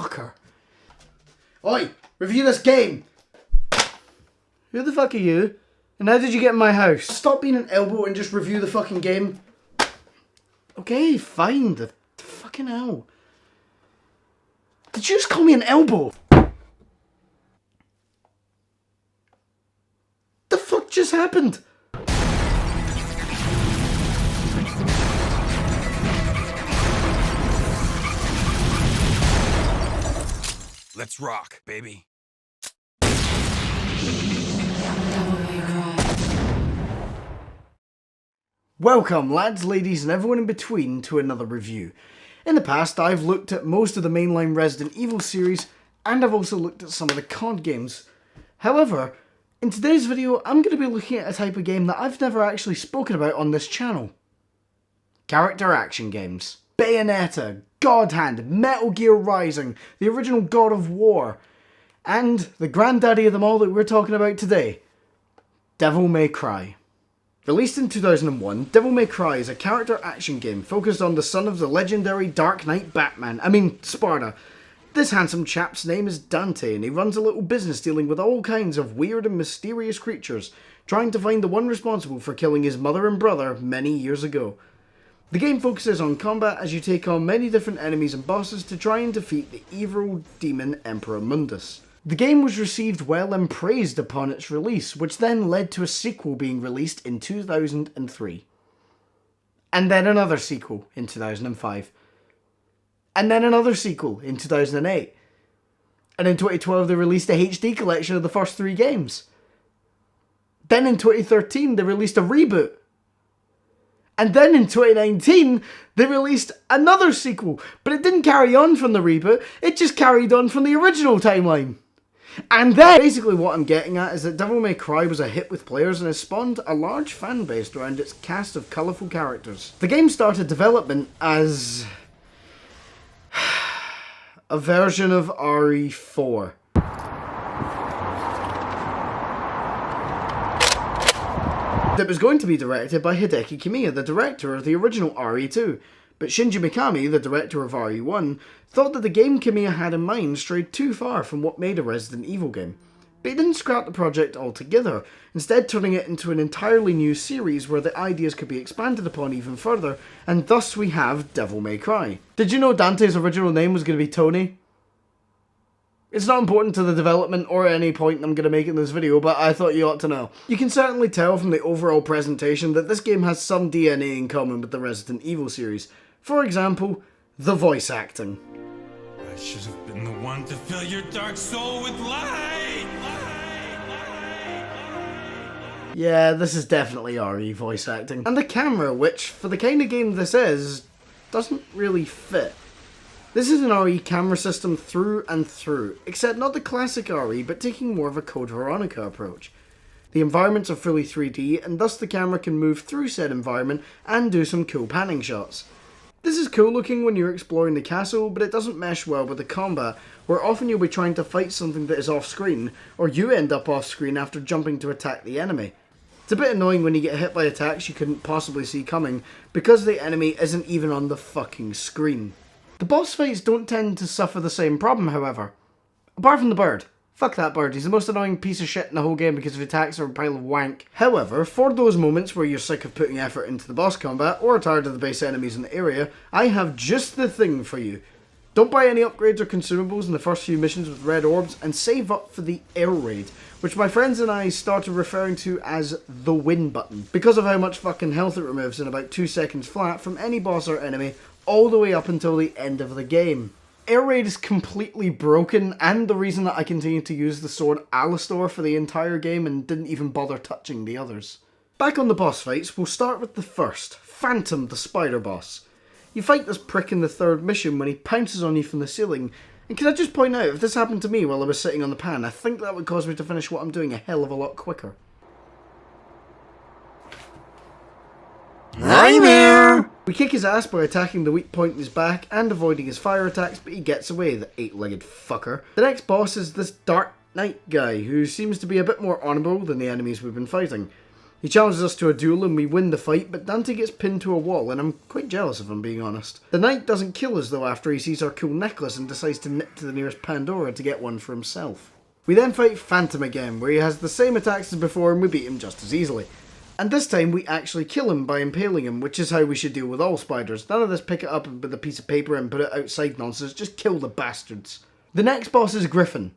fucker. Oi, review this game. Who the fuck are you? And how did you get in my house? Stop being an elbow and just review the fucking game. Okay, fine. The fucking hell. Did you just call me an elbow? The fuck just happened? Let's rock, baby. Welcome, lads, ladies, and everyone in between to another review. In the past, I've looked at most of the mainline Resident Evil series, and I've also looked at some of the COD games. However, in today's video, I'm going to be looking at a type of game that I've never actually spoken about on this channel. Character action games. Bayonetta, God Hand, Metal Gear Rising, the original God of War, and the granddaddy of them all that we're talking about today, Devil May Cry. Released in 2001, Devil May Cry is a character action game focused on the son of the legendary Dark Knight Sparta. This handsome chap's name is Dante, and he runs a little business dealing with all kinds of weird and mysterious creatures, trying to find the one responsible for killing his mother and brother many years ago. The game focuses on combat as you take on many different enemies and bosses to try and defeat the evil demon Emperor Mundus. The game was received well and praised upon its release, which then led to a sequel being released in 2003. And then another sequel in 2005. And then another sequel in 2008. And in 2012 they released a HD collection of the first 3 games. Then in 2013 they released a reboot. And then in 2019, they released another sequel, but it didn't carry on from the reboot, it just carried on from the original timeline. And then, basically what I'm getting at is that Devil May Cry was a hit with players and has spawned a large fan base around its cast of colourful characters. The game started development as a version of RE4. That was going to be directed by Hideki Kamiya, the director of the original RE2, but Shinji Mikami, the director of RE1, thought that the game Kamiya had in mind strayed too far from what made a Resident Evil game. But he didn't scrap the project altogether, instead turning it into an entirely new series where the ideas could be expanded upon even further, and thus we have Devil May Cry. Did you know Dante's original name was going to be Tony? It's not important to the development or any point I'm going to make in this video, but I thought you ought to know. You can certainly tell from the overall presentation that this game has some DNA in common with the Resident Evil series. For example, the voice acting. I should have been the one to fill your dark soul with light. Yeah, this is definitely RE voice acting. And the camera, which, for the kind of game this is, doesn't really fit. This is an RE camera system through and through, except not the classic RE, but taking more of a Code Veronica approach. The environments are fully 3D, and thus the camera can move through said environment and do some cool panning shots. This is cool looking when you're exploring the castle, but it doesn't mesh well with the combat, where often you'll be trying to fight something that is off screen, or you end up off screen after jumping to attack the enemy. It's a bit annoying when you get hit by attacks you couldn't possibly see coming, because the enemy isn't even on the fucking screen. The boss fights don't tend to suffer the same problem, however. Apart from the bird. Fuck that bird, he's the most annoying piece of shit in the whole game because his attacks are a pile of wank. However, for those moments where you're sick of putting effort into the boss combat, or tired of the base enemies in the area, I have just the thing for you. Don't buy any upgrades or consumables in the first few missions with red orbs, and save up for the air raid, which my friends and I started referring to as the win button, because of how much fucking health it removes in about 2 seconds flat from any boss or enemy, all the way up until the end of the game. Air raid is completely broken, and the reason that I continued to use the sword Alistor for the entire game and didn't even bother touching the others. Back on the boss fights, we'll start with the first, Phantom the spider boss. You fight this prick in the 3rd mission when he pounces on you from the ceiling, and can I just point out, if this happened to me while I was sitting on the pan, I think that would cause me to finish what I'm doing a hell of a lot quicker. Hi there! We kick his ass by attacking the weak point in his back and avoiding his fire attacks, but he gets away, the 8-legged fucker. The next boss is this Dark Knight guy, who seems to be a bit more honourable than the enemies we've been fighting. He challenges us to a duel and we win the fight, but Dante gets pinned to a wall and I'm quite jealous if I'm being honest. The knight doesn't kill us though after he sees our cool necklace and decides to nip to the nearest Pandora to get one for himself. We then fight Phantom again, where he has the same attacks as before and we beat him just as easily. And this time we actually kill him by impaling him, which is how we should deal with all spiders. None of this pick it up with a piece of paper and put it outside nonsense, just kill the bastards. The next boss is Griffin.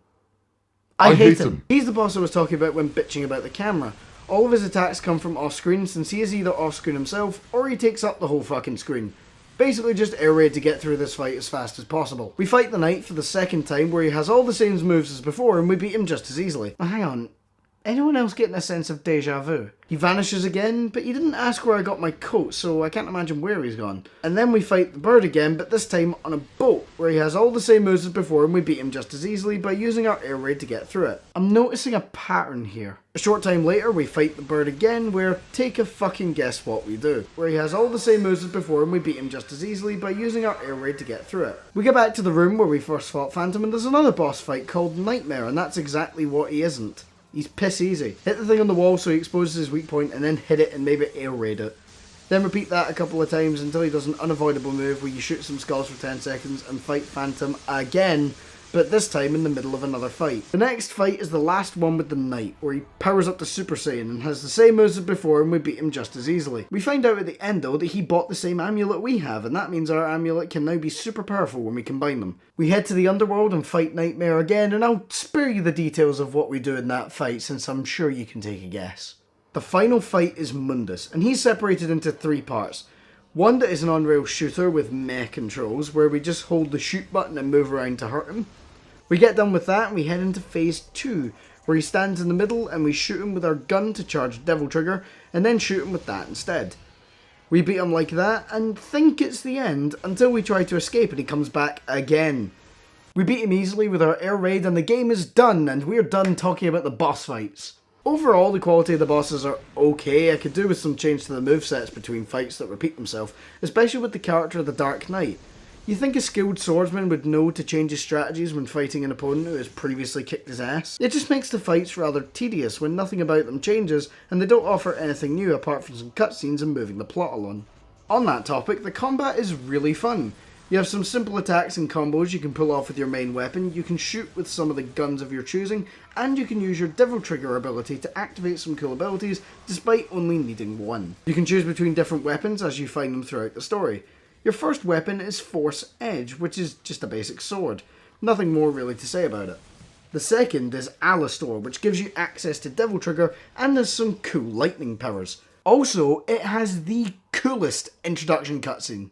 I hate him. He's the boss I was talking about when bitching about the camera. All of his attacks come from off screen since he is either off screen himself or he takes up the whole fucking screen. Basically just air raid to get through this fight as fast as possible. We fight the knight for the second time where he has all the same moves as before and we beat him just as easily. Now hang on, anyone else getting a sense of deja vu? He vanishes again, but he didn't ask where I got my coat, so I can't imagine where he's gone. And then we fight the bird again, but this time on a boat, where he has all the same moves as before and we beat him just as easily by using our air raid to get through it. I'm noticing a pattern here. A short time later, we fight the bird again, where take a fucking guess what we do. Where he has all the same moves as before and we beat him just as easily by using our air raid to get through it. We get back to the room where we first fought Phantom and there's another boss fight called Nightmare, and that's exactly what he isn't. He's piss easy. Hit the thing on the wall so he exposes his weak point and then hit it and maybe air raid it. Then repeat that a couple of times until he does an unavoidable move where you shoot some skulls for 10 seconds and fight Phantom again, but this time in the middle of another fight. The next fight is the last one with the knight, where he powers up to Super Saiyan and has the same moves as before and we beat him just as easily. We find out at the end though that he bought the same amulet we have, and that means our amulet can now be super powerful when we combine them. We head to the underworld and fight Nightmare again, and I'll spare you the details of what we do in that fight since I'm sure you can take a guess. The final fight is Mundus, and he's separated into 3 parts. One that is an on-rail shooter with meh controls, where we just hold the shoot button and move around to hurt him. We get done with that and we head into phase 2, where he stands in the middle and we shoot him with our gun to charge Devil Trigger, and then shoot him with that instead. We beat him like that and think it's the end until we try to escape and he comes back again. We beat him easily with our air raid and the game is done, and we're done talking about the boss fights. Overall, the quality of the bosses are okay. I could do with some change to the movesets between fights that repeat themselves, especially with the character of the Dark Knight. You think a skilled swordsman would know to change his strategies when fighting an opponent who has previously kicked his ass? It just makes the fights rather tedious when nothing about them changes and they don't offer anything new apart from some cutscenes and moving the plot along. On that topic, the combat is really fun. You have some simple attacks and combos you can pull off with your main weapon, you can shoot with some of the guns of your choosing, and you can use your Devil Trigger ability to activate some cool abilities despite only needing one. You can choose between different weapons as you find them throughout the story. Your first weapon is Force Edge, which is just a basic sword. Nothing more really to say about it. The second is Alastor, which gives you access to Devil Trigger and has some cool lightning powers. Also, it has the coolest introduction cutscene.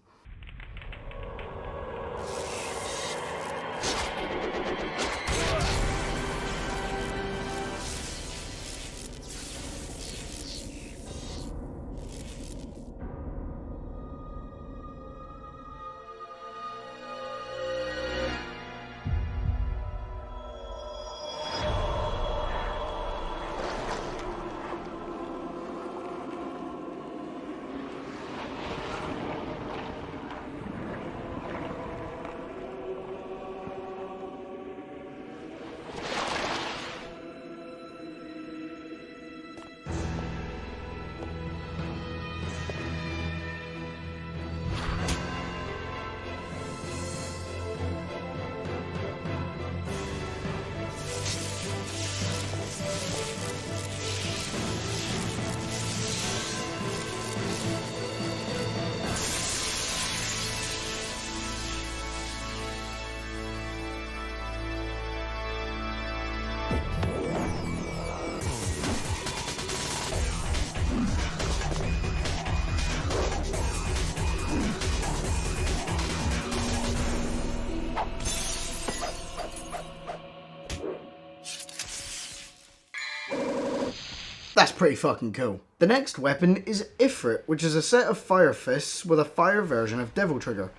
That's pretty fucking cool. The next weapon is Ifrit, which is a set of fire fists with a fire version of Devil Trigger.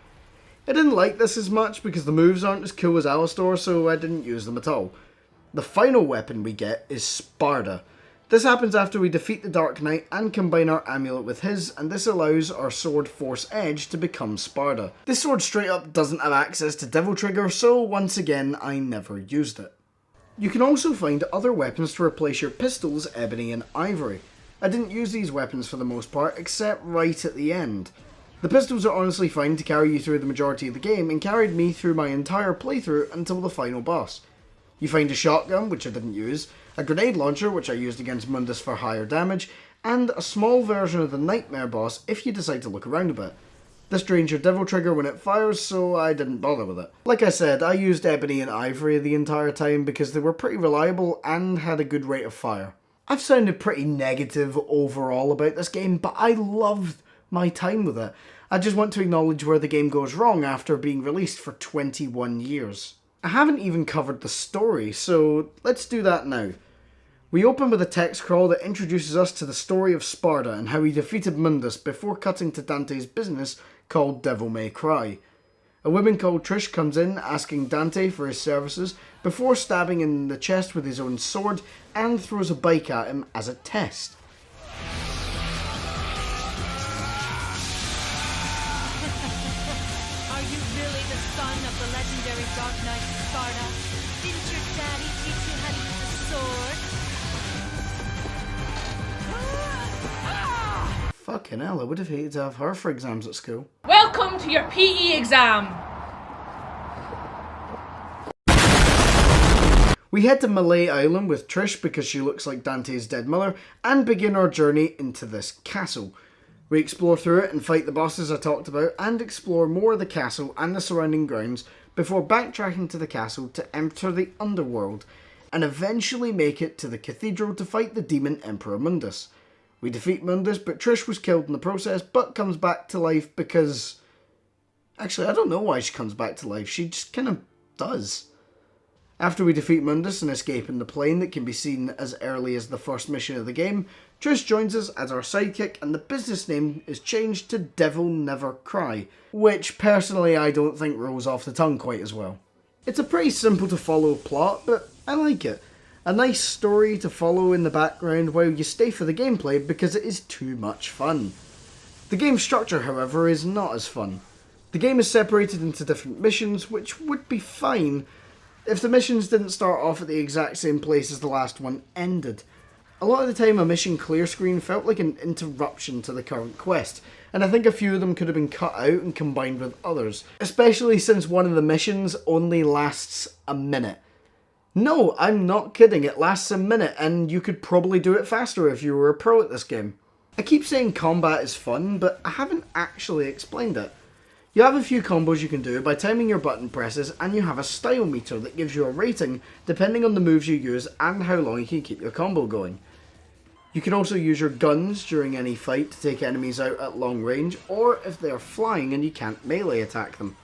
I didn't like this as much because the moves aren't as cool as Alastor, so I didn't use them at all. The final weapon we get is Sparda. This happens after we defeat the Dark Knight and combine our amulet with his, and this allows our sword Force Edge to become Sparda. This sword straight up doesn't have access to Devil Trigger, so once again I never used it. You can also find other weapons to replace your pistols, Ebony and Ivory. I didn't use these weapons for the most part, except right at the end. The pistols are honestly fine to carry you through the majority of the game, and carried me through my entire playthrough until the final boss. You find a shotgun, which I didn't use, a grenade launcher, which I used against Mundus for higher damage, and a small version of the Nightmare boss if you decide to look around a bit. This drains your devil trigger when it fires, so I didn't bother with it. Like I said, I used Ebony and Ivory the entire time because they were pretty reliable and had a good rate of fire. I've sounded pretty negative overall about this game, but I loved my time with it. I just want to acknowledge where the game goes wrong after being released for 21 years. I haven't even covered the story, so let's do that now. We open with a text crawl that introduces us to the story of Sparta and how he defeated Mundus before cutting to Dante's business called Devil May Cry. A woman called Trish comes in asking Dante for his services before stabbing him in the chest with his own sword and throws a bike at him as a test. Are you really the son of the legendary Dark Knight Sparta? Didn't your daddy teach you how to use a sword? Fucking hell, I would have hated to have her for exams at school. Welcome to your PE exam. We head to Malay Island with Trish because she looks like Dante's dead mother and begin our journey into this castle. We explore through it and fight the bosses I talked about and explore more of the castle and the surrounding grounds before backtracking to the castle to enter the underworld and eventually make it to the cathedral to fight the demon Emperor Mundus. We defeat Mundus, but Trish was killed in the process but comes back to life because... Actually, I don't know why she comes back to life, she just kind of does. After we defeat Mundus and escape in the plane that can be seen as early as the first mission of the game, Trish joins us as our sidekick and the business name is changed to Devil Never Cry, which personally I don't think rolls off the tongue quite as well. It's a pretty simple to follow plot, but I like it. A nice story to follow in the background while you stay for the gameplay because it is too much fun. The game's structure, however, is not as fun. The game is separated into different missions, which would be fine if the missions didn't start off at the exact same place as the last one ended. A lot of the time a mission clear screen felt like an interruption to the current quest, and I think a few of them could have been cut out and combined with others, especially since one of the missions only lasts a minute. No, I'm not kidding, it lasts a minute and you could probably do it faster if you were a pro at this game. I keep saying combat is fun, but I haven't actually explained it. You have a few combos you can do by timing your button presses and you have a style meter that gives you a rating depending on the moves you use and how long you can keep your combo going. You can also use your guns during any fight to take enemies out at long range or if they are flying and you can't melee attack them.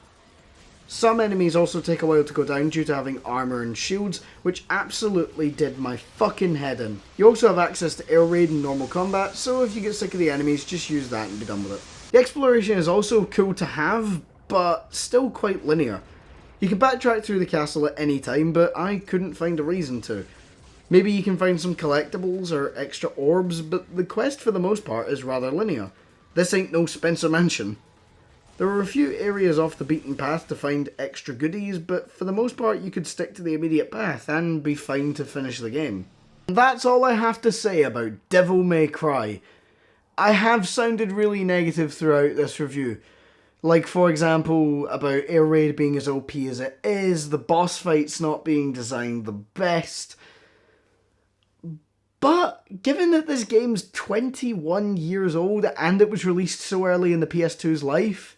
Some enemies also take a while to go down due to having armour and shields, which absolutely did my fucking head in. You also have access to air raid and normal combat, so if you get sick of the enemies, just use that and be done with it. The exploration is also cool to have, but still quite linear. You can backtrack through the castle at any time, but I couldn't find a reason to. Maybe you can find some collectibles or extra orbs, but the quest for the most part is rather linear. This ain't no Spencer Mansion. There are a few areas off the beaten path to find extra goodies, but for the most part you could stick to the immediate path and be fine to finish the game. And that's all I have to say about Devil May Cry. I have sounded really negative throughout this review. Like, for example, about Air Raid being as OP as it is, the boss fights not being designed the best. But given that this game's 21 years old and it was released so early in the PS2's life,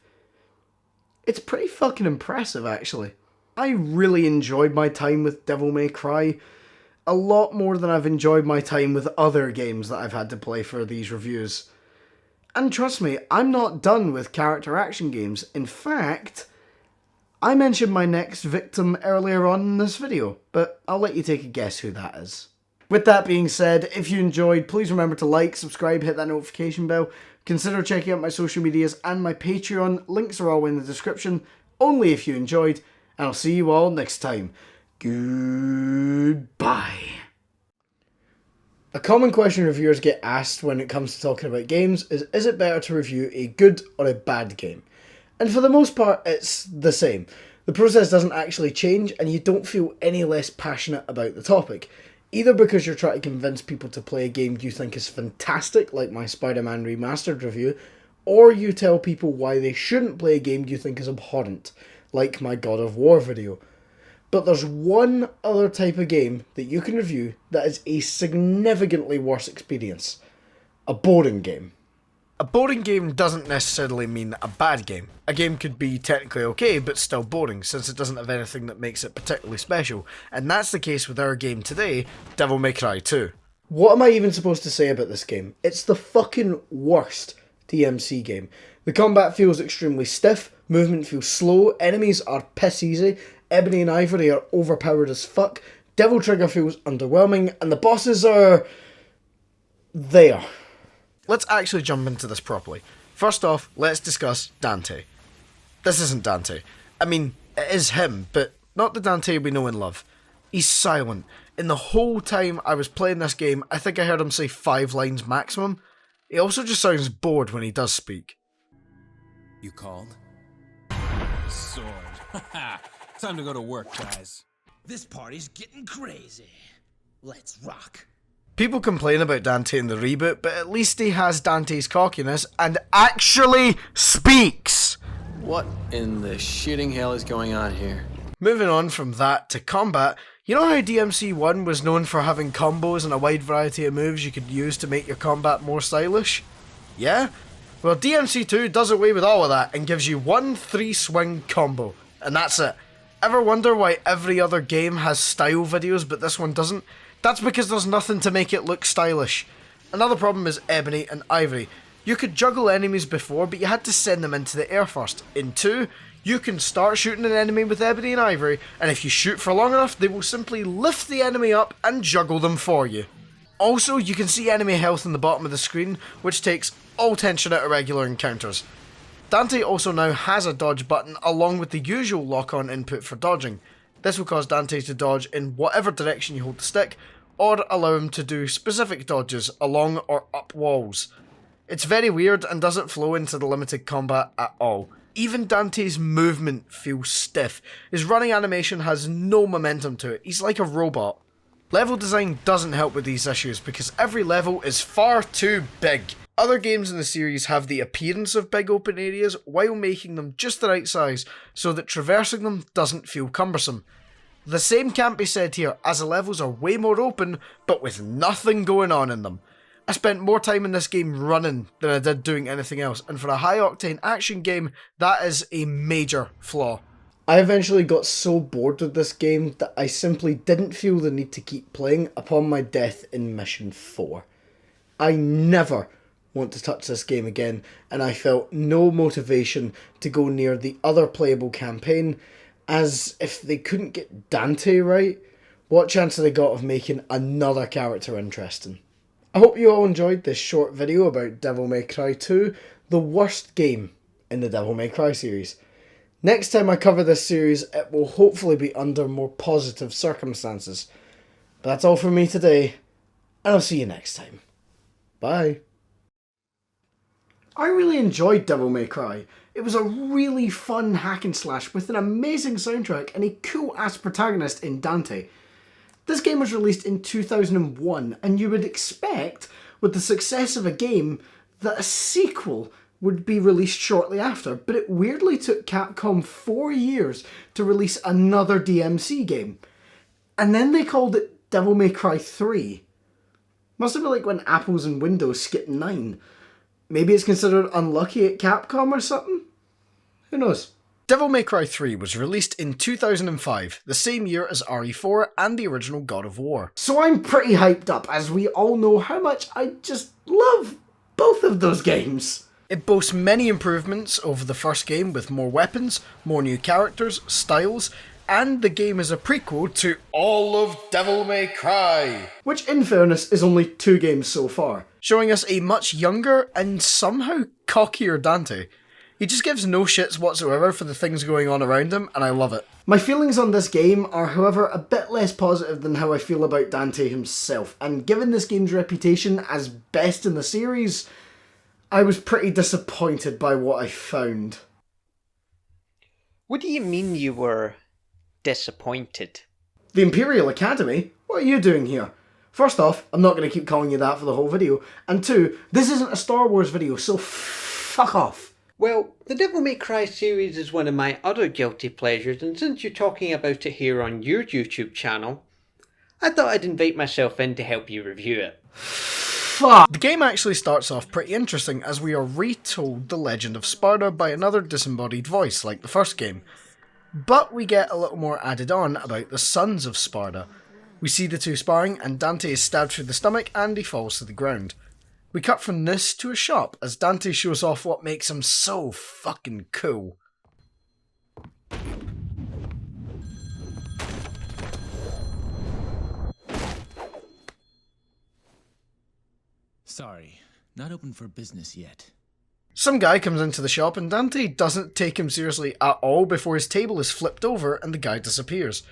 it's pretty fucking impressive, actually. I really enjoyed my time with Devil May Cry. A lot more than I've enjoyed my time with other games that I've had to play for these reviews. And trust me, I'm not done with character action games. In fact, I mentioned my next victim earlier on in this video, but I'll let you take a guess who that is. With that being said, if you enjoyed, please remember to like, subscribe, hit that notification bell. Consider checking out my social medias and my Patreon. Links are all in the description, only if you enjoyed, and I'll see you all next time. Goodbye. A common question reviewers get asked when it comes to talking about games is it better to review a good or a bad game? And for the most part, it's the same. The process doesn't actually change and you don't feel any less passionate about the topic. Either because you're trying to convince people to play a game you think is fantastic, like my Spider-Man Remastered review, or you tell people why they shouldn't play a game you think is abhorrent, like my God of War video. But there's one other type of game that you can review that is a significantly worse experience. A boring game. A boring game doesn't necessarily mean a bad game. A game could be technically okay, but still boring, since it doesn't have anything that makes it particularly special, and that's the case with our game today, Devil May Cry 2. What am I even supposed to say about this game? It's the fucking worst DMC game. The combat feels extremely stiff, movement feels slow, enemies are piss easy, Ebony and Ivory are overpowered as fuck, Devil Trigger feels underwhelming, and the bosses are... there. Let's actually jump into this properly. First off, let's discuss Dante. This isn't Dante. I mean, it is him, but not the Dante we know and love. He's silent. In the whole time I was playing this game, I think I heard him say 5 lines maximum. He also just sounds bored when he does speak. You called? Sword. Time to go to work, guys. This party's getting crazy. Let's rock. People complain about Dante in the reboot, but at least he has Dante's cockiness and actually speaks! What in the shitting hell is going on here? Moving on from that to combat, you know how DMC 1 was known for having combos and a wide variety of moves you could use to make your combat more stylish? Yeah? Well, DMC 2 does away with all of that and gives you one 3-swing combo, and that's it. Ever wonder why every other game has style videos but this one doesn't? That's because there's nothing to make it look stylish. Another problem is Ebony and Ivory. You could juggle enemies before, but you had to send them into the air first. In 2, you can start shooting an enemy with Ebony and Ivory, and if you shoot for long enough, they will simply lift the enemy up and juggle them for you. Also, you can see enemy health in the bottom of the screen, which takes all tension out of regular encounters. Dante also now has a dodge button along with the usual lock-on input for dodging. This will cause Dante to dodge in whatever direction you hold the stick, or allow him to do specific dodges along or up walls. It's very weird and doesn't flow into the limited combat at all. Even Dante's movement feels stiff. His running animation has no momentum to it. He's like a robot. Level design doesn't help with these issues because every level is far too big. Other games in the series have the appearance of big open areas while making them just the right size so that traversing them doesn't feel cumbersome. The same can't be said here, as the levels are way more open, but with nothing going on in them. I spent more time in this game running than I did doing anything else, and for a high-octane action game, that is a major flaw. I eventually got so bored with this game that I simply didn't feel the need to keep playing upon my death in Mission 4. I never want to touch this game again, and I felt no motivation to go near the other playable campaign, as if they couldn't get Dante right, what chance have they got of making another character interesting? I hope you all enjoyed this short video about Devil May Cry 2, the worst game in the Devil May Cry series. Next time I cover this series, it will hopefully be under more positive circumstances. But that's all from me today, and I'll see you next time. Bye. I really enjoyed Devil May Cry. It was a really fun hack and slash with an amazing soundtrack and a cool ass protagonist in Dante. This game was released in 2001 and you would expect, with the success of a game, that a sequel would be released shortly after, but it weirdly took Capcom 4 years to release another DMC game. And then they called it Devil May Cry 3. Must have been like when Apples and Windows skipped 9. Maybe it's considered unlucky at Capcom or something? Who knows? Devil May Cry 3 was released in 2005, the same year as RE4 and the original God of War. So I'm pretty hyped up, as we all know how much I just love both of those games. It boasts many improvements over the first game with more weapons, more new characters, styles, and the game is a prequel to all of Devil May Cry, which in fairness is only 2 games so far, showing us a much younger and somehow cockier Dante. He just gives no shits whatsoever for the things going on around him, and I love it. My feelings on this game are, however, a bit less positive than how I feel about Dante himself, and given this game's reputation as best in the series, I was pretty disappointed by what I found. What do you mean you were disappointed? The Imperial Academy? What are you doing here? First off, I'm not going to keep calling you that for the whole video, and two, this isn't a Star Wars video, so fuck off. Well, the Devil May Cry series is one of my other guilty pleasures, and since you're talking about it here on your YouTube channel, I thought I'd invite myself in to help you review it. Fuck. The game actually starts off pretty interesting as we are retold the legend of Sparta by another disembodied voice like the first game. But we get a little more added on about the sons of Sparta. We see the two sparring and Dante is stabbed through the stomach and he falls to the ground. We cut from this to a shop as Dante shows off what makes him so fucking cool. Sorry, not open for business yet. Some guy comes into the shop and Dante doesn't take him seriously at all before his table is flipped over and the guy disappears.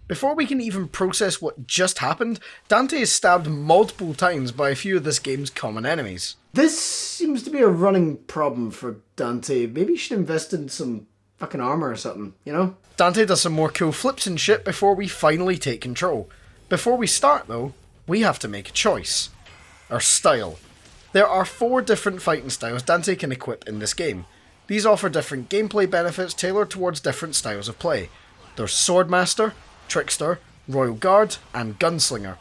Before we can even process what just happened, Dante is stabbed multiple times by a few of this game's common enemies. This seems to be a running problem for Dante. Maybe he should invest in some fucking armor or something, you know? Dante does some more cool flips and shit before we finally take control. Before we start though, we have to make a choice. Our style. There are 4 different fighting styles Dante can equip in this game. These offer different gameplay benefits tailored towards different styles of play. There's Swordmaster, Trickster, Royal Guard, and Gunslinger.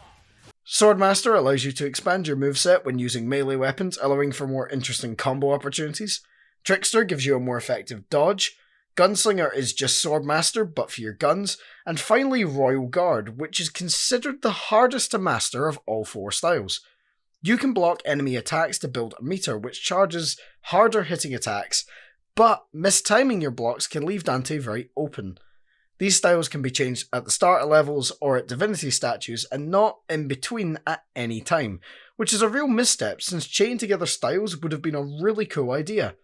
Swordmaster allows you to expand your moveset when using melee weapons, allowing for more interesting combo opportunities. Trickster gives you a more effective dodge. Gunslinger is just Swordmaster, but for your guns. And finally Royal Guard, which is considered the hardest to master of all 4 styles. You can block enemy attacks to build a meter, which charges harder hitting attacks, but mistiming your blocks can leave Dante very open. These styles can be changed at the starter levels or at divinity statues and not in between at any time, which is a real misstep since chaining together styles would have been a really cool idea.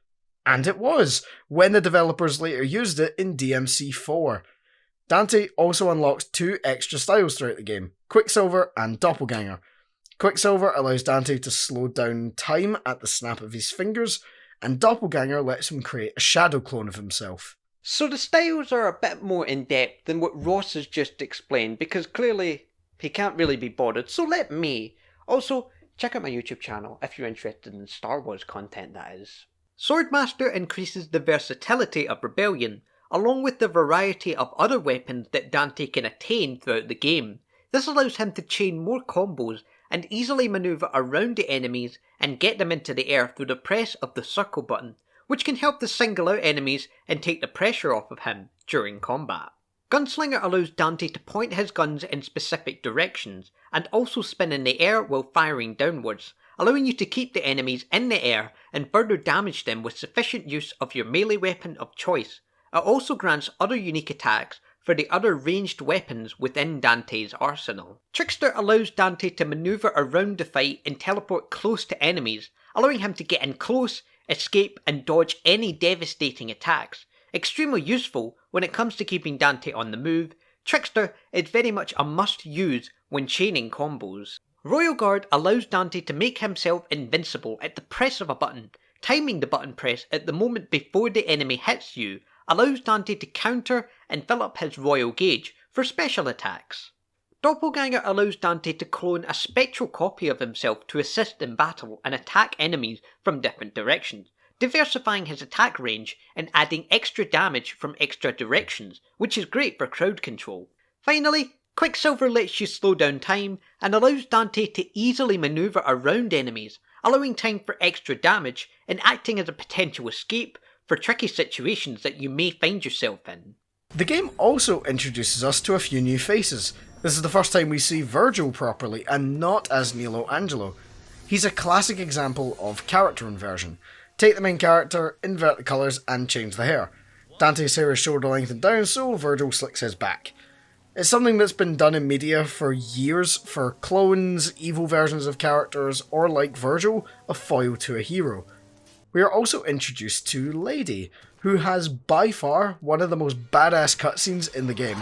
And it was, when the developers later used it in DMC4. Dante also unlocks 2 extra styles throughout the game, Quicksilver and Doppelganger. Quicksilver allows Dante to slow down time at the snap of his fingers, and Doppelganger lets him create a shadow clone of himself. So the styles are a bit more in-depth than what Ross has just explained, because clearly he can't really be bothered, so let me. Also, check out my YouTube channel if you're interested in Star Wars content, that is. Swordmaster increases the versatility of Rebellion, along with the variety of other weapons that Dante can attain throughout the game. This allows him to chain more combos and easily maneuver around the enemies and get them into the air through the press of the circle button, which can help to single out enemies and take the pressure off of him during combat. Gunslinger allows Dante to point his guns in specific directions and also spin in the air while firing downwards, allowing you to keep the enemies in the air and further damage them with sufficient use of your melee weapon of choice. It also grants other unique attacks for the other ranged weapons within Dante's arsenal. Trickster allows Dante to maneuver around the fight and teleport close to enemies, allowing him to get in close, escape and dodge any devastating attacks. Extremely useful when it comes to keeping Dante on the move, Trickster is very much a must-use when chaining combos. Royal Guard allows Dante to make himself invincible at the press of a button. Timing the button press at the moment before the enemy hits you allows Dante to counter and fill up his royal gauge for special attacks. Doppelganger allows Dante to clone a spectral copy of himself to assist in battle and attack enemies from different directions, diversifying his attack range and adding extra damage from extra directions, which is great for crowd control. Finally, Quicksilver lets you slow down time and allows Dante to easily maneuver around enemies, allowing time for extra damage and acting as a potential escape for tricky situations that you may find yourself in. The game also introduces us to a few new faces. This is the first time we see Virgil properly, and not as Nilo Angelo. He's a classic example of character inversion. Take the main character, invert the colours, and change the hair. Dante's hair is shoulder lengthened down, so Virgil slicks his back. It's something that's been done in media for years for clones, evil versions of characters, or like Virgil, a foil to a hero. We are also introduced to Lady, who has by far one of the most badass cutscenes in the game.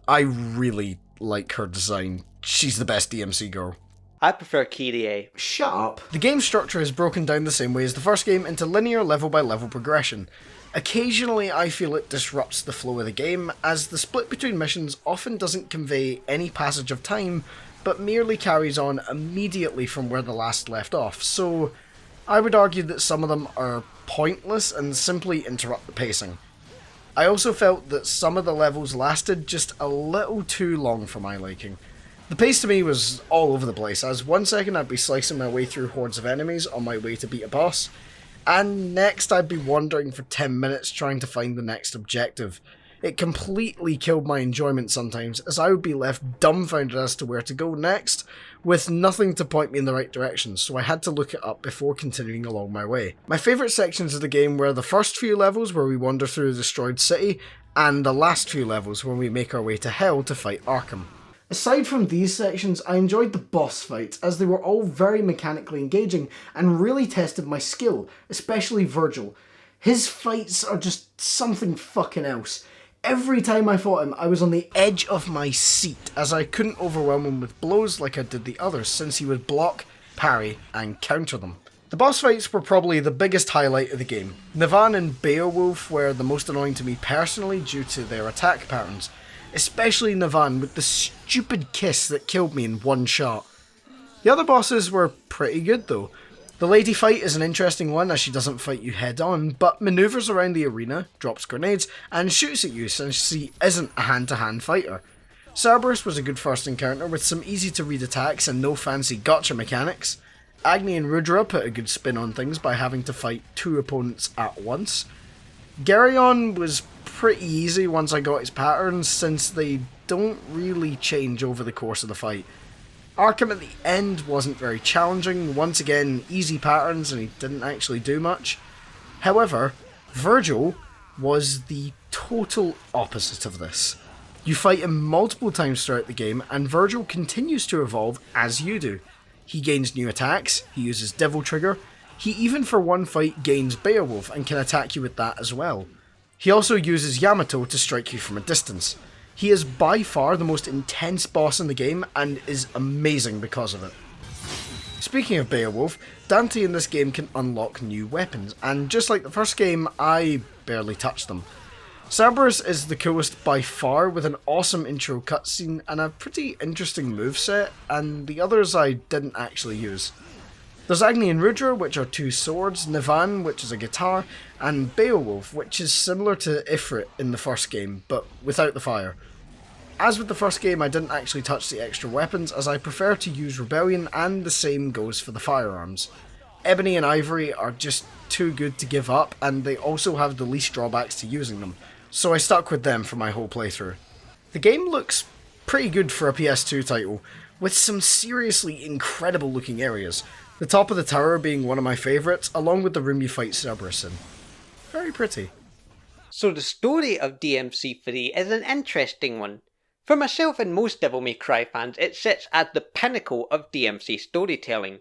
I really like her design. She's the best DMC girl. I prefer Kyrie. Shut up. The game structure is broken down the same way as the first game into linear level by level progression. Occasionally I feel it disrupts the flow of the game, as the split between missions often doesn't convey any passage of time, but merely carries on immediately from where the last left off, so I would argue that some of them are pointless and simply interrupt the pacing. I also felt that some of the levels lasted just a little too long for my liking. The pace to me was all over the place, as one second I'd be slicing my way through hordes of enemies on my way to beat a boss, and next I'd be wandering for 10 minutes trying to find the next objective. It completely killed my enjoyment sometimes, as I would be left dumbfounded as to where to go next, with nothing to point me in the right direction, so I had to look it up before continuing along my way. My favourite sections of the game were the first few levels where we wander through the destroyed city, and the last few levels when we make our way to Hell to fight Arkham. Aside from these sections, I enjoyed the boss fights, as they were all very mechanically engaging and really tested my skill, especially Virgil. His fights are just something fucking else. Every time I fought him, I was on the edge of my seat, as I couldn't overwhelm him with blows like I did the others, since he would block, parry, and counter them. The boss fights were probably the biggest highlight of the game. Nivan and Beowulf were the most annoying to me personally due to their attack patterns, especially Nivan with the stupid kiss that killed me in one shot. The other bosses were pretty good though. The lady fight is an interesting one, as she doesn't fight you head on, but manoeuvres around the arena, drops grenades, and shoots at you since she isn't a hand-to-hand fighter. Cerberus was a good first encounter with some easy to read attacks and no fancy gotcha mechanics. Agni and Rudra put a good spin on things by having to fight two opponents at once. Geryon was pretty easy once I got his patterns, since they don't really change over the course of the fight. Arkham at the end wasn't very challenging, once again easy patterns and he didn't actually do much. However, Virgil was the total opposite of this. You fight him multiple times throughout the game and Virgil continues to evolve as you do. He gains new attacks, he uses Devil Trigger, he even for one fight gains Beowulf and can attack you with that as well. He also uses Yamato to strike you from a distance. He is by far the most intense boss in the game and is amazing because of it. Speaking of Beowulf, Dante in this game can unlock new weapons, and just like the first game, I barely touched them. Cerberus is the coolest by far, with an awesome intro cutscene and a pretty interesting moveset, and the others I didn't actually use. There's Agni and Rudra, which are two swords, Nivan, which is a guitar, and Beowulf, which is similar to Ifrit in the first game, but without the fire. As with the first game, I didn't actually touch the extra weapons, as I prefer to use Rebellion, and the same goes for the firearms. Ebony and Ivory are just too good to give up, and they also have the least drawbacks to using them, so I stuck with them for my whole playthrough. The game looks pretty good for a PS2 title, with some seriously incredible looking areas. The top of the tower being one of my favourites, along with the room you fight Cerberus in. Very pretty. So the story of DMC3 is an interesting one. For myself and most Devil May Cry fans, it sits at the pinnacle of DMC storytelling,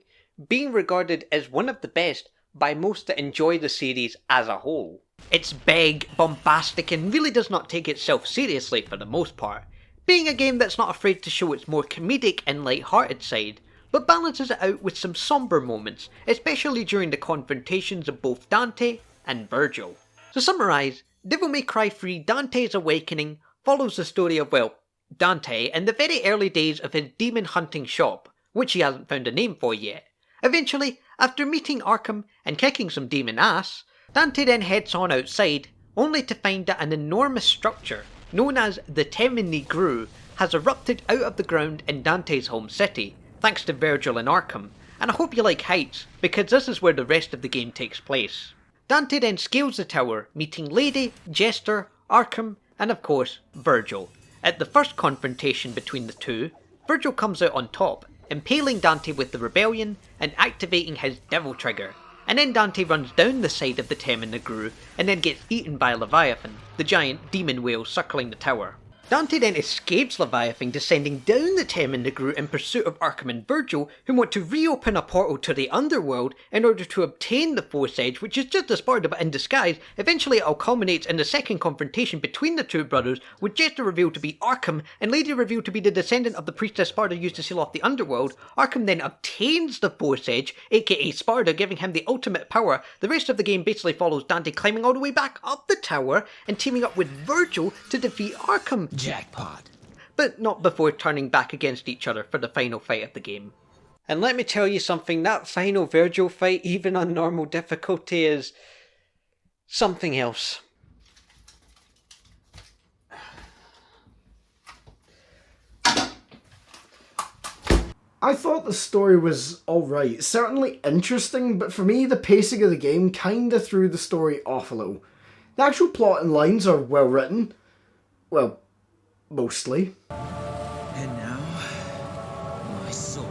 being regarded as one of the best by most that enjoy the series as a whole. It's big, bombastic, and really does not take itself seriously for the most part, being a game that's not afraid to show its more comedic and light-hearted side, but balances it out with some somber moments, especially during the confrontations of both Dante and Virgil. To summarise, Devil May Cry 3 Dante's Awakening follows the story of, well, Dante in the very early days of his demon hunting shop, which he hasn't found a name for yet. Eventually, after meeting Arkham and kicking some demon ass, Dante then heads on outside, only to find that an enormous structure, known as the Temini Gru, has erupted out of the ground in Dante's home city, thanks to Virgil and Arkham, and I hope you like heights, because this is where the rest of the game takes place. Dante then scales the tower, meeting Lady, Jester, Arkham, and of course, Virgil. At the first confrontation between the two, Virgil comes out on top, impaling Dante with the Rebellion and activating his Devil Trigger. and then Dante runs down the side of the Tem Negru and then gets eaten by Leviathan, the giant demon whale circling the tower. Dante then escapes Leviathan, descending down the Tem Negru in pursuit of Arkham and Virgil, who want to reopen a portal to the underworld in order to obtain the Force Edge, which is just a Sparda but in disguise. Eventually it all culminates in the second confrontation between the two brothers, with Jester revealed to be Arkham and later revealed to be the descendant of the priestess Sparda used to seal off the underworld. Arkham then obtains the Force Edge, aka Sparda, giving him the ultimate power. The rest of the game basically follows Dante climbing all the way back up the tower and teaming up with Virgil to defeat Arkham. Jackpot. But not before turning back against each other for the final fight of the game. And let me tell you something, that final Virgil fight, even on normal difficulty, is something else. I thought the story was alright, certainly interesting, but for me the pacing of the game kinda threw the story off a little. The actual plot and lines are well written. Well, mostly. And now, my soul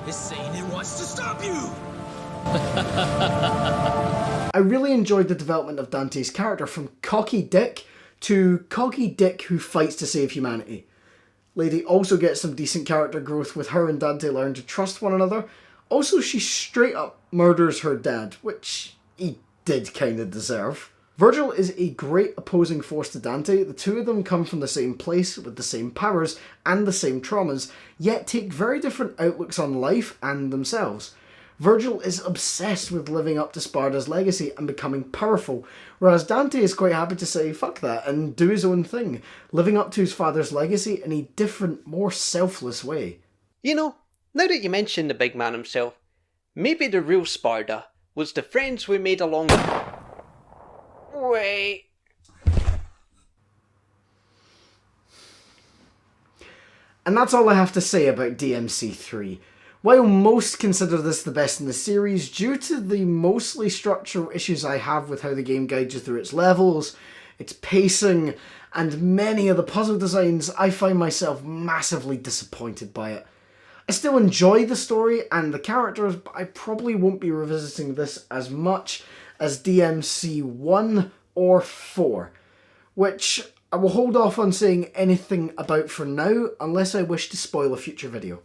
is saying it wants to stop you! I really enjoyed the development of Dante's character from cocky dick to cocky dick who fights to save humanity. Lady also gets some decent character growth with her and Dante learn to trust one another. Also, she straight up murders her dad, which he did kinda deserve. Virgil is a great opposing force to Dante. The two of them come from the same place with the same powers and the same traumas, yet take very different outlooks on life and themselves. Virgil is obsessed with living up to Sparda's legacy and becoming powerful, whereas Dante is quite happy to say fuck that and do his own thing, living up to his father's legacy in a different, more selfless way. You know, now that you mention the big man himself, maybe the real Sparda was the friends we made along the... Wait... And that's all I have to say about DMC3. While most consider this the best in the series, due to the mostly structural issues I have with how the game guides you through its levels, its pacing, and many of the puzzle designs, I find myself massively disappointed by it. I still enjoy the story and the characters, but I probably won't be revisiting this as much as DMC 1 or 4, which I will hold off on saying anything about for now unless I wish to spoil a future video.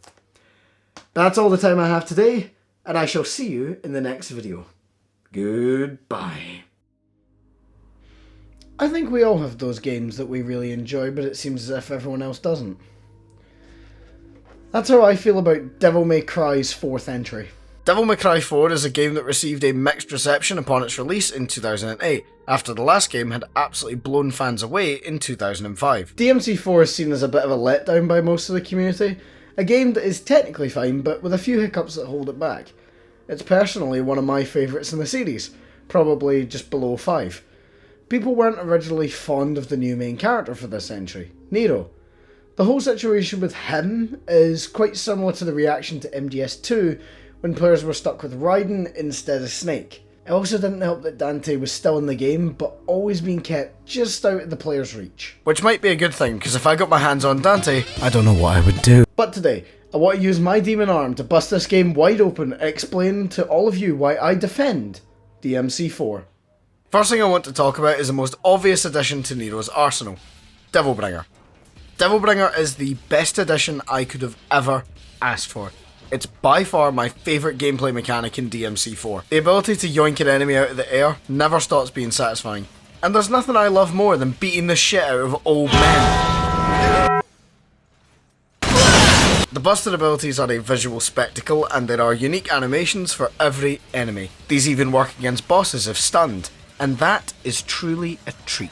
That's all the time I have today, and I shall see you in the next video. Goodbye. I think we all have those games that we really enjoy, but it seems as if everyone else doesn't. That's how I feel about Devil May Cry's 4th entry. Devil May Cry 4 is a game that received a mixed reception upon its release in 2008, after the last game had absolutely blown fans away in 2005. DMC4 is seen as a bit of a letdown by most of the community, a game that is technically fine, but with a few hiccups that hold it back. It's personally one of my favourites in the series, probably just below 5. People weren't originally fond of the new main character for this entry, Nero. The whole situation with him is quite similar to the reaction to MGS2 when players were stuck with Raiden instead of Snake. It also didn't help that Dante was still in the game, but always being kept just out of the player's reach. Which might be a good thing, because if I got my hands on Dante, I don't know what I would do. But today, I want to use my demon arm to bust this game wide open and explain to all of you why I defend DMC4. First thing I want to talk about is the most obvious addition to Nero's arsenal, Devilbringer. Devilbringer is the best addition I could have ever asked for. It's by far my favourite gameplay mechanic in DMC4. The ability to yoink an enemy out of the air never stops being satisfying. And there's nothing I love more than beating the shit out of old men. The busted abilities are a visual spectacle, and there are unique animations for every enemy. These even work against bosses if stunned, and that is truly a treat.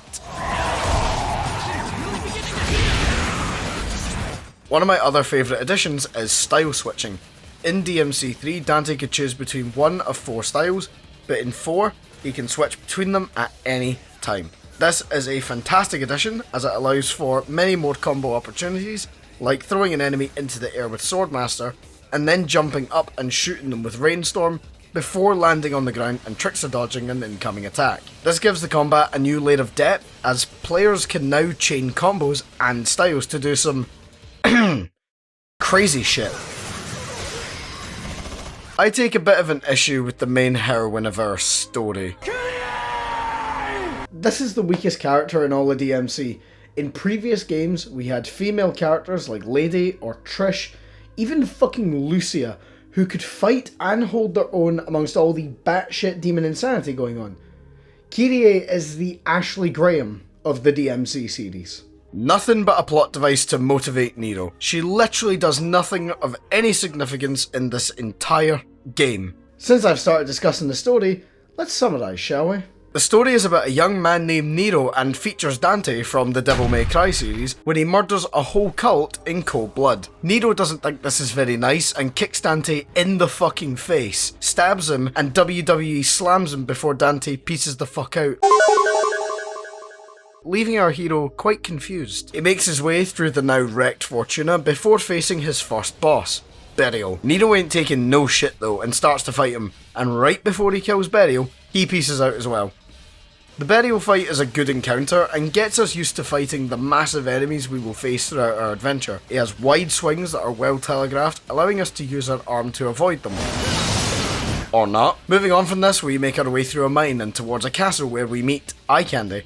One of my other favourite additions is style switching. In DMC3, Dante could choose between one of 4 styles, but in 4, he can switch between them at any time. This is a fantastic addition, as it allows for many more combo opportunities, like throwing an enemy into the air with Swordmaster, and then jumping up and shooting them with Rainstorm, before landing on the ground and trickster dodging an incoming attack. This gives the combat a new layer of depth, as players can now chain combos and styles to do some crazy shit. I take a bit of an issue with the main heroine of our story. This is the weakest character in all of DMC. In previous games, we had female characters like Lady or Trish, even fucking Lucia, who could fight and hold their own amongst all the batshit demon insanity going on. Kyrie is the Ashley Graham of the DMC series. Nothing but a plot device to motivate Nero. She literally does nothing of any significance in this entire game. Since I've started discussing the story, let's summarise, shall we? The story is about a young man named Nero and features Dante from the Devil May Cry series when he murders a whole cult in cold blood. Nero doesn't think this is very nice and kicks Dante in the fucking face, stabs him and WWE slams him before Dante pieces the fuck out, leaving our hero quite confused. He makes his way through the now wrecked Fortuna before facing his first boss, Burial. Nero ain't taking no shit though and starts to fight him, and right before he kills Burial, he pieces out as well. The Burial fight is a good encounter and gets us used to fighting the massive enemies we will face throughout our adventure. It has wide swings that are well telegraphed, allowing us to use our arm to avoid them. Or not. Moving on from this, we make our way through a mine and towards a castle where we meet Eye Candy.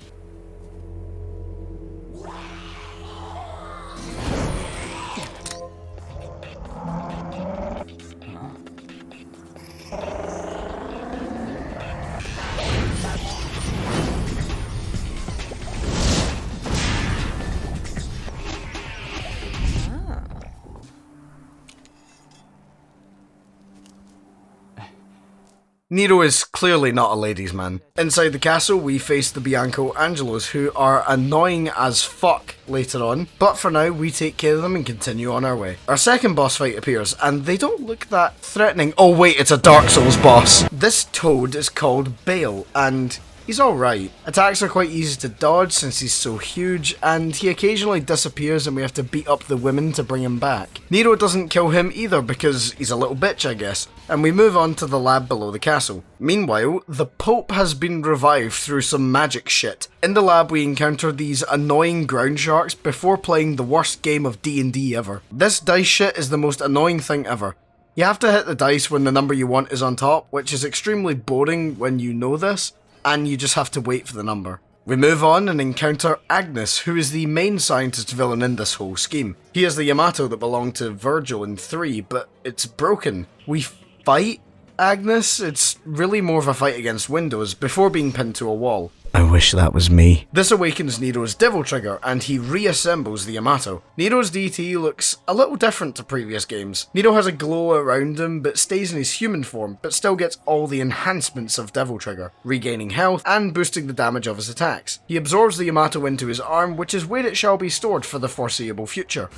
Nero is clearly not a ladies' man. Inside the castle, we face the Bianco Angelos, who are annoying as fuck later on, but for now we take care of them and continue on our way. Our second boss fight appears, and they don't look that threatening. Oh wait, it's a Dark Souls boss! This toad is called Bale, and he's alright. Attacks are quite easy to dodge since he's so huge, and he occasionally disappears and we have to beat up the women to bring him back. Nero doesn't kill him either because he's a little bitch, I guess, and we move on to the lab below the castle. Meanwhile, the Pope has been revived through some magic shit. In the lab we encounter these annoying ground sharks before playing the worst game of D&D ever. This dice shit is the most annoying thing ever. You have to hit the dice when the number you want is on top, which is extremely boring when you know this, and you just have to wait for the number. We move on and encounter Agnes, who is the main scientist villain in this whole scheme. He is the Yamato that belonged to Virgil in 3, but it's broken. We fight Agnes? It's really more of a fight against Windows before being pinned to a wall. I wish that was me. This awakens Nero's Devil Trigger, and he reassembles the Yamato. Nero's DT looks a little different to previous games. Nero has a glow around him, but stays in his human form, but still gets all the enhancements of Devil Trigger, regaining health and boosting the damage of his attacks. He absorbs the Yamato into his arm, which is where it shall be stored for the foreseeable future.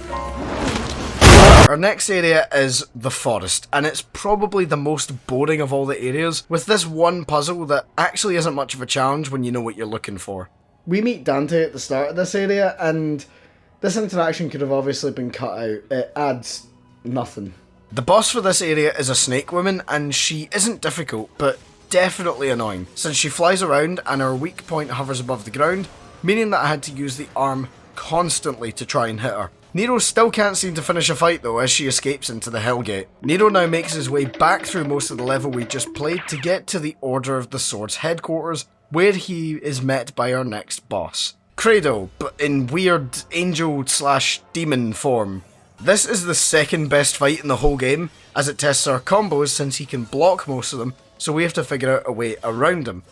Our next area is the forest, and it's probably the most boring of all the areas, with this one puzzle that actually isn't much of a challenge when you know what you're looking for. We meet Dante at the start of this area, and this interaction could have obviously been cut out. It adds nothing. The boss for this area is a snake woman, and she isn't difficult, but definitely annoying, since she flies around and her weak point hovers above the ground, meaning that I had to use the arm constantly to try and hit her. Nero still can't seem to finish a fight though as she escapes into the Hellgate. Nero now makes his way back through most of the level we just played to get to the Order of the Sword's headquarters, where he is met by our next boss. Credo, but in weird angel/demon form. This is the second best fight in the whole game, as it tests our combos since he can block most of them, so we have to figure out a way around him.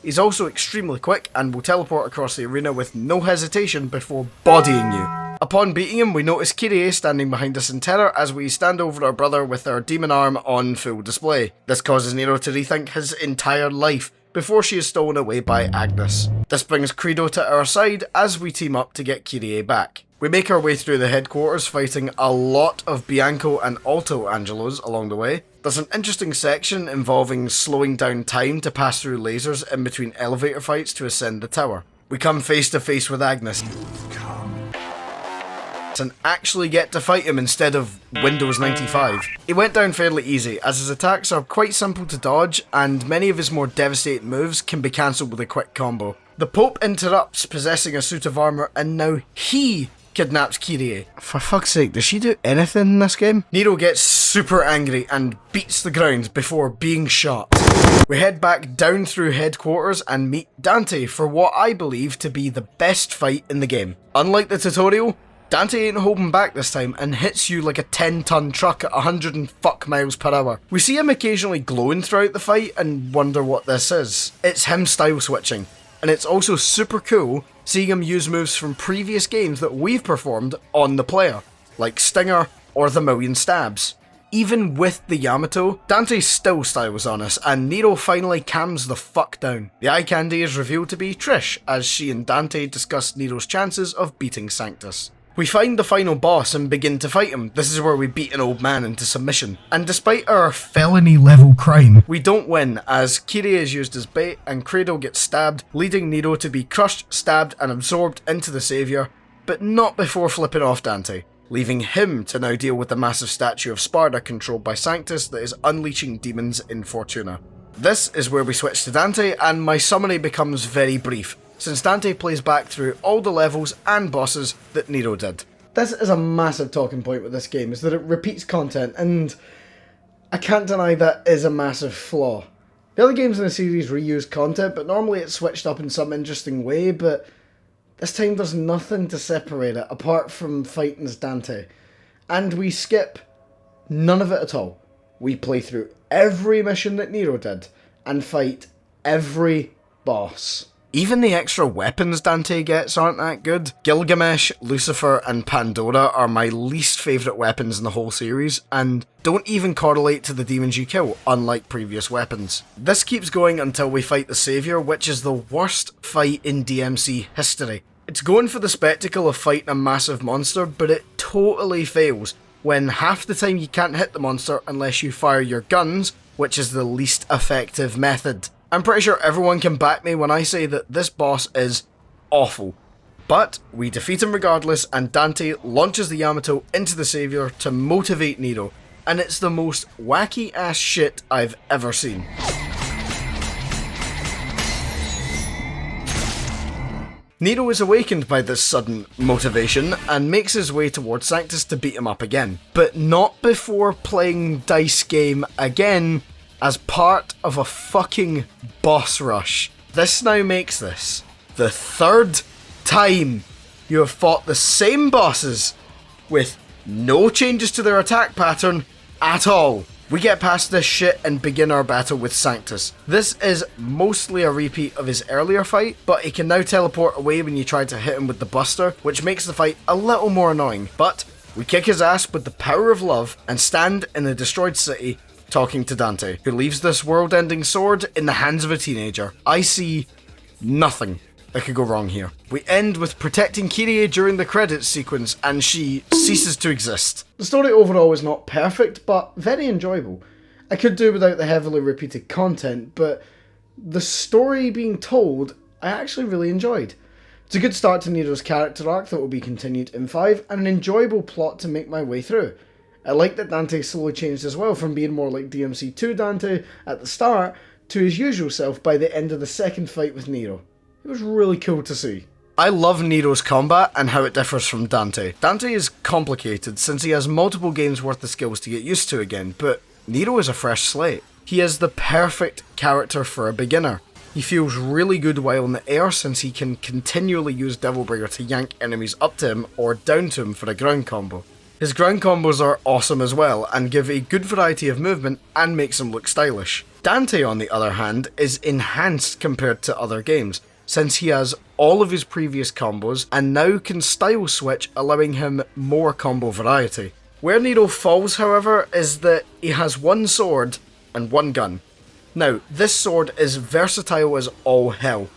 He's also extremely quick and will teleport across the arena with no hesitation before bodying you. Upon beating him, we notice Kyrie standing behind us in terror as we stand over our brother with our demon arm on full display. This causes Nero to rethink his entire life before she is stolen away by Agnes. This brings Credo to our side as we team up to get Kyrie back. We make our way through the headquarters, fighting a lot of Bianco and Alto Angelos along the way. There's an interesting section involving slowing down time to pass through lasers in between elevator fights to ascend the tower. We come face to face with Agnes and actually get to fight him instead of Windows 95. He went down fairly easy, as his attacks are quite simple to dodge, and many of his more devastating moves can be cancelled with a quick combo. The Pope interrupts, possessing a suit of armour, and now he kidnaps Kyrie. For fuck's sake, does she do anything in this game? Nero gets super angry and beats the ground before being shot. We head back down through headquarters and meet Dante for what I believe to be the best fight in the game. Unlike the tutorial, Dante ain't holding back this time and hits you like a 10-ton truck at 100 and fuck miles per hour. We see him occasionally glowing throughout the fight and wonder what this is. It's him style switching, and it's also super cool seeing him use moves from previous games that we've performed on the player, like Stinger or the Million Stabs. Even with the Yamato, Dante still styles on us, and Nero finally calms the fuck down. The eye candy is revealed to be Trish, as she and Dante discuss Nero's chances of beating Sanctus. We find the final boss and begin to fight him. This is where we beat an old man into submission. And despite our felony level crime, we don't win, as Kyrie is used as bait and Credo gets stabbed, leading Nero to be crushed, stabbed and absorbed into the Saviour, but not before flipping off Dante, leaving him to now deal with the massive statue of Sparta controlled by Sanctus that is unleashing demons in Fortuna. This is where we switch to Dante, and my summary becomes very brief, since Dante plays back through all the levels and bosses that Nero did. This is a massive talking point with this game, is that it repeats content, and I can't deny that is a massive flaw. The other games in the series reuse content, but normally it's switched up in some interesting way, but this time there's nothing to separate it apart from fighting as Dante. And we skip none of it at all. We play through every mission that Nero did and fight every boss. Even the extra weapons Dante gets aren't that good. Gilgamesh, Lucifer and Pandora are my least favourite weapons in the whole series, and don't even correlate to the demons you kill, unlike previous weapons. This keeps going until we fight the Saviour, which is the worst fight in DMC history. It's going for the spectacle of fighting a massive monster, but it totally fails when half the time you can't hit the monster unless you fire your guns, which is the least effective method. I'm pretty sure everyone can back me when I say that this boss is awful. But we defeat him regardless, and Dante launches the Yamato into the Saviour to motivate Nero, and it's the most wacky ass shit I've ever seen. Nero is awakened by this sudden motivation and makes his way towards Sanctus to beat him up again, but not before playing dice game again as part of a fucking boss rush. This now makes this the third time you have fought the same bosses with no changes to their attack pattern at all. We get past this shit and begin our battle with Sanctus. This is mostly a repeat of his earlier fight, but he can now teleport away when you try to hit him with the Buster, which makes the fight a little more annoying. But we kick his ass with the power of love and stand in the destroyed city talking to Dante, who leaves this world-ending sword in the hands of a teenager. I see nothing that could go wrong here. We end with protecting Kyrie during the credits sequence, and she ceases to exist. The story overall is not perfect, but very enjoyable. I could do without the heavily repeated content, but the story being told, I actually really enjoyed. It's a good start to Nero's character arc that will be continued in 5, and an enjoyable plot to make my way through. I like that Dante slowly changed as well, from being more like DMC2 Dante at the start to his usual self by the end of the second fight with Nero. It was really cool to see. I love Nero's combat and how it differs from Dante. Dante is complicated since he has multiple games worth of skills to get used to again, but Nero is a fresh slate. He is the perfect character for a beginner. He feels really good while in the air since he can continually use Devil Breaker to yank enemies up to him or down to him for a ground combo. His ground combos are awesome as well and give a good variety of movement and makes him look stylish. Dante, on the other hand, is enhanced compared to other games, since he has all of his previous combos and now can style switch, allowing him more combo variety. Where Nero falls, however, is that he has one sword and one gun. Now, this sword is versatile as all hell,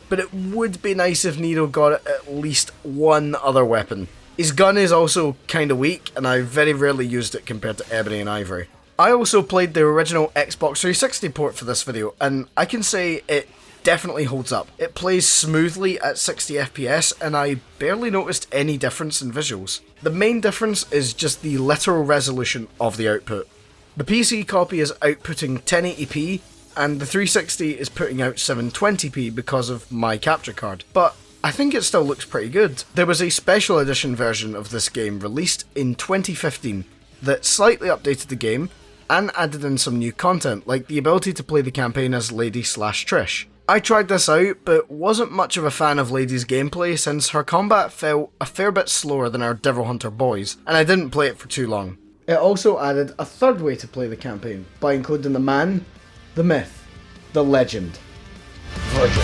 but it would be nice if Nero got at least one other weapon. His gun is also kinda weak, and I very rarely used it compared to Ebony and Ivory. I also played the original Xbox 360 port for this video, and I can say it definitely holds up. It plays smoothly at 60 FPS, and I barely noticed any difference in visuals. The main difference is just the literal resolution of the output. The PC copy is outputting 1080p, and the 360 is putting out 720p because of my capture card, but I think it still looks pretty good. There was a special edition version of this game released in 2015 that slightly updated the game and added in some new content, like the ability to play the campaign as Lady/Trish. I tried this out, but wasn't much of a fan of Lady's gameplay since her combat felt a fair bit slower than our Devil Hunter boys, and I didn't play it for too long. It also added a third way to play the campaign, by including the man, the myth, the legend, Virgil.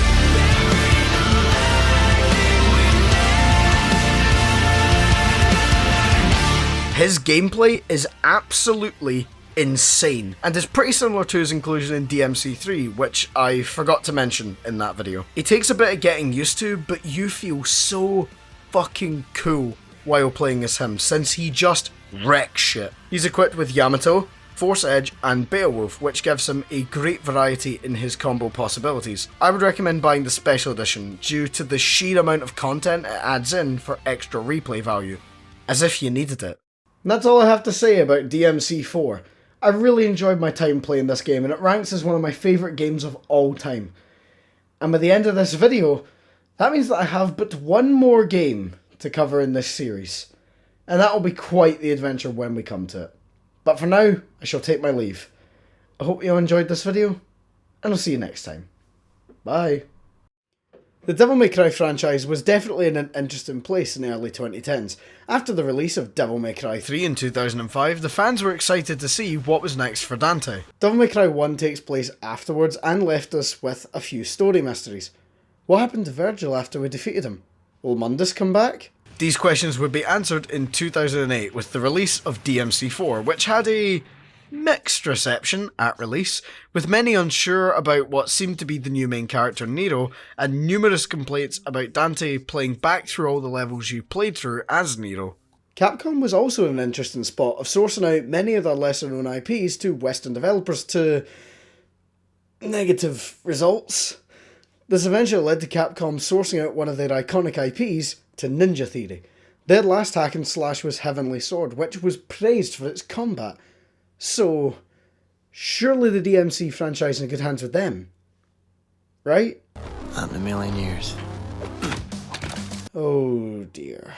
His gameplay is absolutely insane, and is pretty similar to his inclusion in DMC3, which I forgot to mention in that video. It takes a bit of getting used to, but you feel so fucking cool while playing as him, since he just wrecks shit. He's equipped with Yamato, Force Edge and Beowulf, which gives him a great variety in his combo possibilities. I would recommend buying the special edition due to the sheer amount of content it adds in for extra replay value, as if you needed it. And that's all I have to say about DMC4. I really enjoyed my time playing this game, and it ranks as one of my favourite games of all time. And by the end of this video, that means that I have but one more game to cover in this series. And that will be quite the adventure when we come to it. But for now, I shall take my leave. I hope you enjoyed this video, and I'll see you next time. Bye. The Devil May Cry franchise was definitely in an interesting place in the early 2010s. After the release of Devil May Cry 3 in 2005, the fans were excited to see what was next for Dante. Devil May Cry 1 takes place afterwards and left us with a few story mysteries. What happened to Virgil after we defeated him? Will Mundus come back? These questions would be answered in 2008 with the release of DMC4, which had a mixed reception at release, with many unsure about what seemed to be the new main character Nero, and numerous complaints about Dante playing back through all the levels you played through as Nero. Capcom was also in an interesting spot of sourcing out many of their lesser known IPs to Western developers to negative results. This eventually led to Capcom sourcing out one of their iconic IPs to Ninja Theory. Their last hack and slash was Heavenly Sword, which was praised for its combat. So, surely the DMC franchise is in good hands with them, right? Not in a million years. Oh dear.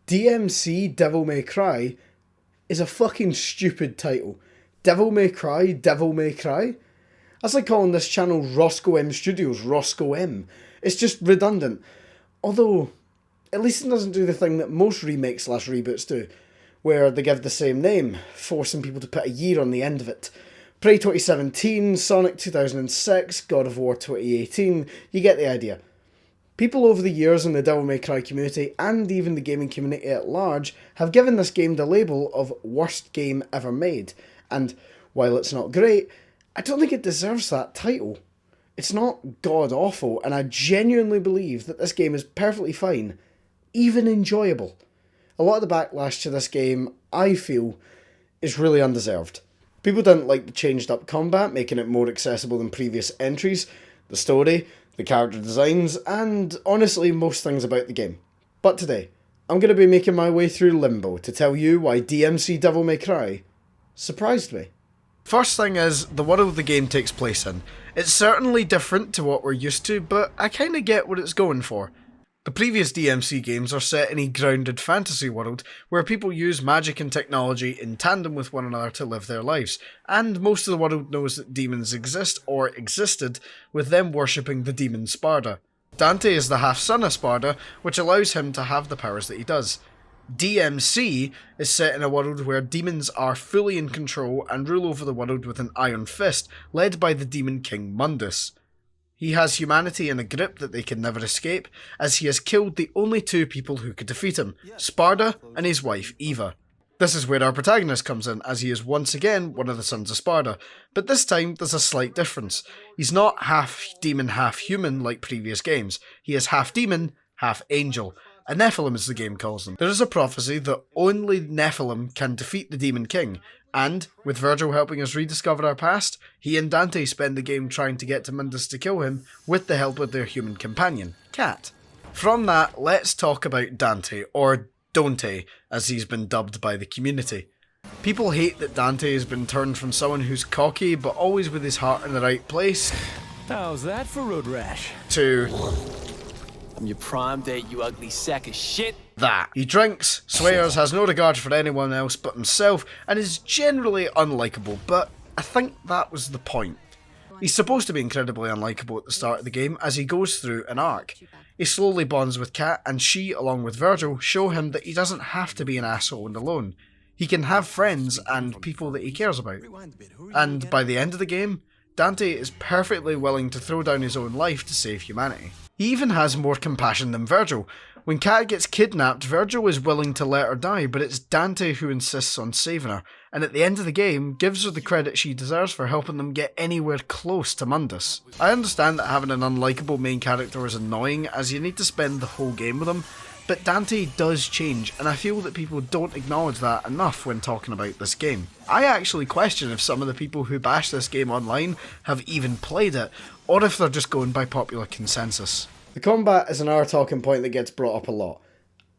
DMC Devil May Cry is a fucking stupid title. Devil May Cry, Devil May Cry? That's like calling this channel Roscoe M Studios Roscoe M. It's just redundant. Although, at least it doesn't do the thing that most remakes / reboots do, where they give the same name, forcing people to put a year on the end of it. Prey 2017, Sonic 2006, God of War 2018, you get the idea. People over the years in the Devil May Cry community, and even the gaming community at large, have given this game the label of worst game ever made, and while it's not great, I don't think it deserves that title. It's not god-awful, and I genuinely believe that this game is perfectly fine, even enjoyable. A lot of the backlash to this game, I feel, is really undeserved. People didn't like the changed up combat, making it more accessible than previous entries, the story, the character designs, and honestly most things about the game. But today, I'm going to be making my way through Limbo to tell you why DMC Devil May Cry surprised me. First thing is, the world the game takes place in. It's certainly different to what we're used to, but I kinda get what it's going for. The previous DMC games are set in a grounded fantasy world where people use magic and technology in tandem with one another to live their lives, and most of the world knows that demons exist or existed, with them worshipping the demon Sparda. Dante is the half-son of Sparda, which allows him to have the powers that he does. DMC is set in a world where demons are fully in control and rule over the world with an iron fist, led by the demon king Mundus. He has humanity in a grip that they can never escape, as he has killed the only two people who could defeat him, Sparda and his wife Eva. This is where our protagonist comes in, as he is once again one of the sons of Sparda, but this time there's a slight difference. He's not half demon, half human like previous games. He is half demon, half angel. A Nephilim as the game calls them. There is a prophecy that only Nephilim can defeat the Demon King, and, with Virgil helping us rediscover our past, he and Dante spend the game trying to get to Mundus to kill him, with the help of their human companion, Cat. From that, let's talk about Dante, or Dante, as he's been dubbed by the community. People hate that Dante has been turned from someone who's cocky but always with his heart in the right place How's that for road rash? to I'm your prom date, you ugly sack of shit. that. He drinks, swears, has no regard for anyone else but himself, and is generally unlikable, but I think that was the point. He's supposed to be incredibly unlikable at the start of the game as he goes through an arc. He slowly bonds with Kat, and she, along with Virgil, show him that he doesn't have to be an asshole and alone. He can have friends and people that he cares about. And by the end of the game, Dante is perfectly willing to throw down his own life to save humanity. He even has more compassion than Virgil. When Kat gets kidnapped, Virgil is willing to let her die, but it's Dante who insists on saving her, and at the end of the game, gives her the credit she deserves for helping them get anywhere close to Mundus. I understand that having an unlikable main character is annoying, as you need to spend the whole game with him, but Dante does change, and I feel that people don't acknowledge that enough when talking about this game. I actually question if some of the people who bash this game online have even played it, or if they're just going by popular consensus. The combat is another talking point that gets brought up a lot.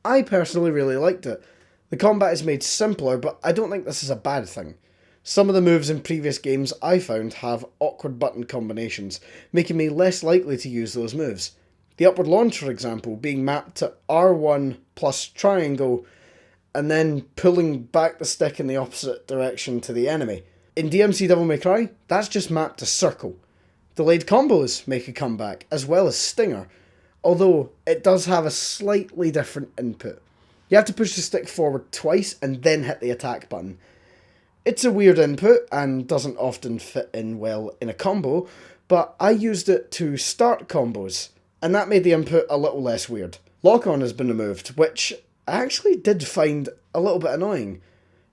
I personally really liked it. The combat is made simpler, but I don't think this is a bad thing. Some of the moves in previous games I found have awkward button combinations, making me less likely to use those moves. The upward launch, for example, being mapped to R1 plus triangle, and then pulling back the stick in the opposite direction to the enemy. In DMC Devil May Cry, that's just mapped to circle. Delayed combos make a comeback, as well as Stinger, although it does have a slightly different input. You have to push the stick forward twice and then hit the attack button. It's a weird input and doesn't often fit in well in a combo, but I used it to start combos, and that made the input a little less weird. Lock-on has been removed, which I actually did find a little bit annoying.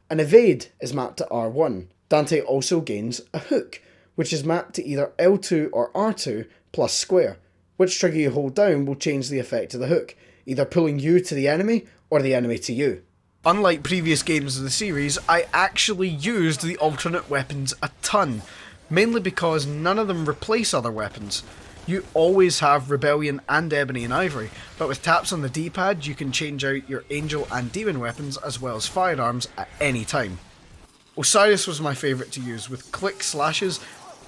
An evade is mapped to R1. Dante also gains a hook, which is mapped to either L2 or R2 plus square. Which trigger you hold down will change the effect of the hook, either pulling you to the enemy or the enemy to you. Unlike previous games of the series, I actually used the alternate weapons a ton, mainly because none of them replace other weapons. You always have Rebellion and Ebony and Ivory, but with taps on the D-pad you can change out your Angel and Demon weapons as well as firearms at any time. Osiris was my favourite to use, with click slashes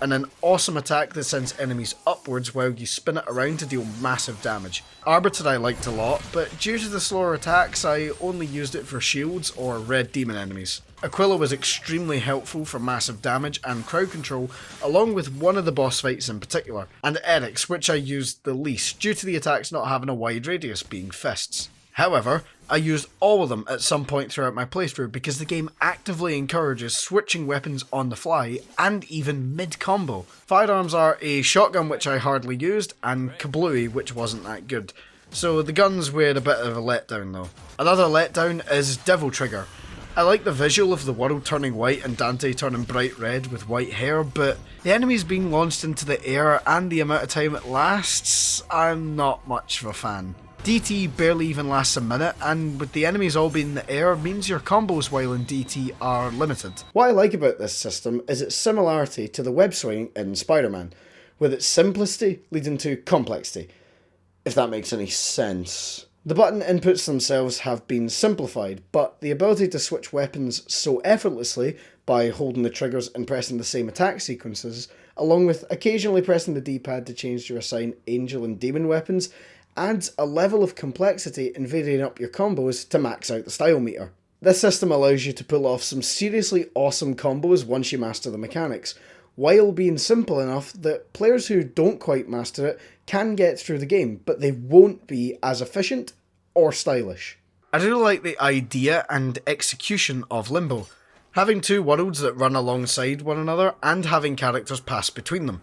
and an awesome attack that sends enemies upwards while you spin it around to deal massive damage. Arbiter I liked a lot, but due to the slower attacks I only used it for shields or red demon enemies. Aquila was extremely helpful for massive damage and crowd control, along with one of the boss fights in particular, and Eryx, which I used the least due to the attacks not having a wide radius, being fists. However, I used all of them at some point throughout my playthrough because the game actively encourages switching weapons on the fly and even mid-combo. Firearms are a shotgun, which I hardly used, and Kablooey, which wasn't that good. So the guns were a bit of a letdown though. Another letdown is Devil Trigger. I like the visual of the world turning white and Dante turning bright red with white hair, but the enemies being launched into the air and the amount of time it lasts, I'm not much of a fan. DT barely even lasts a minute, and with the enemies all being in the air means your combos while in DT are limited. What I like about this system is its similarity to the web swing in Spider-Man, with its simplicity leading to complexity, if that makes any sense. The button inputs themselves have been simplified, but the ability to switch weapons so effortlessly by holding the triggers and pressing the same attack sequences, along with occasionally pressing the D-pad to change your assigned angel and demon weapons, adds a level of complexity in varying up your combos to max out the style meter. This system allows you to pull off some seriously awesome combos once you master the mechanics, while being simple enough that players who don't quite master it can get through the game, but they won't be as efficient or stylish. I really like the idea and execution of Limbo, having two worlds that run alongside one another and having characters pass between them.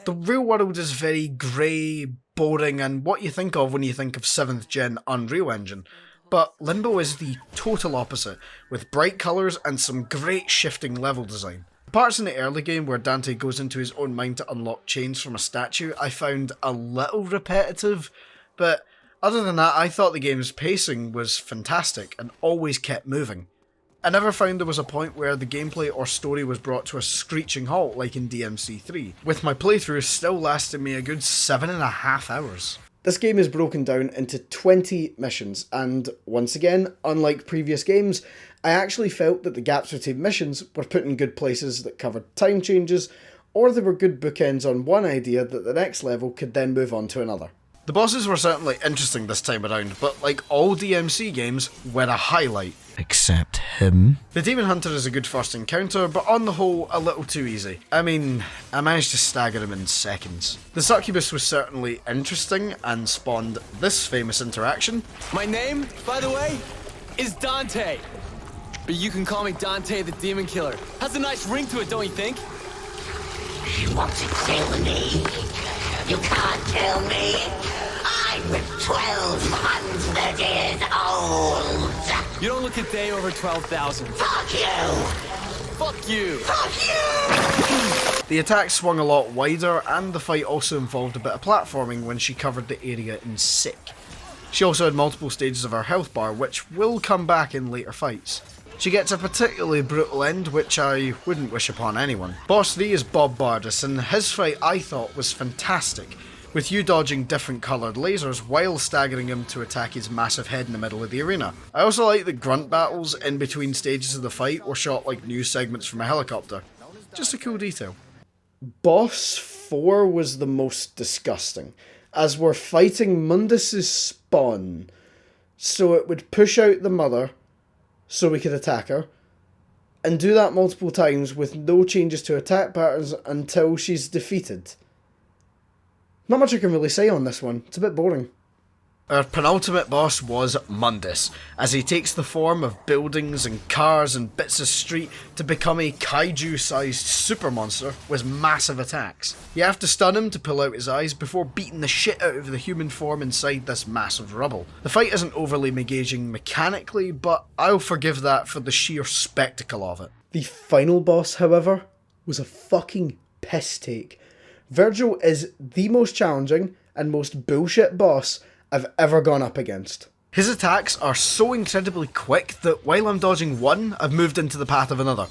The real world is very grey, boring, and what you think of when you think of 7th gen Unreal Engine, but Limbo is the total opposite, with bright colours and some great shifting level design. The parts in the early game where Dante goes into his own mind to unlock chains from a statue I found a little repetitive, but other than that I thought the game's pacing was fantastic and always kept moving. I never found there was a point where the gameplay or story was brought to a screeching halt like in DMC3, with my playthrough still lasting me a good 7.5 hours. This game is broken down into 20 missions, and once again, unlike previous games, I actually felt that the gaps between missions were put in good places that covered time changes, or they were good bookends on one idea that the next level could then move on to another. The bosses were certainly interesting this time around, but like all DMC games, were a highlight. Except him. The Demon Hunter is a good first encounter, but on the whole, a little too easy. I mean, I managed to stagger him in seconds. The Succubus was certainly interesting and spawned this famous interaction. My name, by the way, is Dante. But you can call me Dante the Demon Killer. Has a nice ring to it, don't you think? You want to kill me? You can't kill me. I'm 1,200 years old. You don't look a day over 12,000. Fuck you. Fuck you. Fuck you. The attack swung a lot wider, and the fight also involved a bit of platforming when she covered the area in sick. She also had multiple stages of her health bar, which will come back in later fights. She gets a particularly brutal end, which I wouldn't wish upon anyone. Boss 3 is Bob Bardis, and his fight I thought was fantastic, with you dodging different coloured lasers while staggering him to attack his massive head in the middle of the arena. I also like the grunt battles in between stages of the fight were shot like news segments from a helicopter. Just a cool detail. Boss 4 was the most disgusting, as we're fighting Mundus's spawn, so it would push out the mother so we could attack her, and do that multiple times with no changes to attack patterns until she's defeated. Not much I can really say on this one, it's a bit boring. Our penultimate boss was Mundus, as he takes the form of buildings and cars and bits of street to become a kaiju-sized super monster with massive attacks. You have to stun him to pull out his eyes before beating the shit out of the human form inside this massive rubble. The fight isn't overly engaging mechanically, but I'll forgive that for the sheer spectacle of it. The final boss, however, was a fucking piss take. Virgil is the most challenging and most bullshit boss I've ever gone up against. His attacks are so incredibly quick that while I'm dodging one, I've moved into the path of another.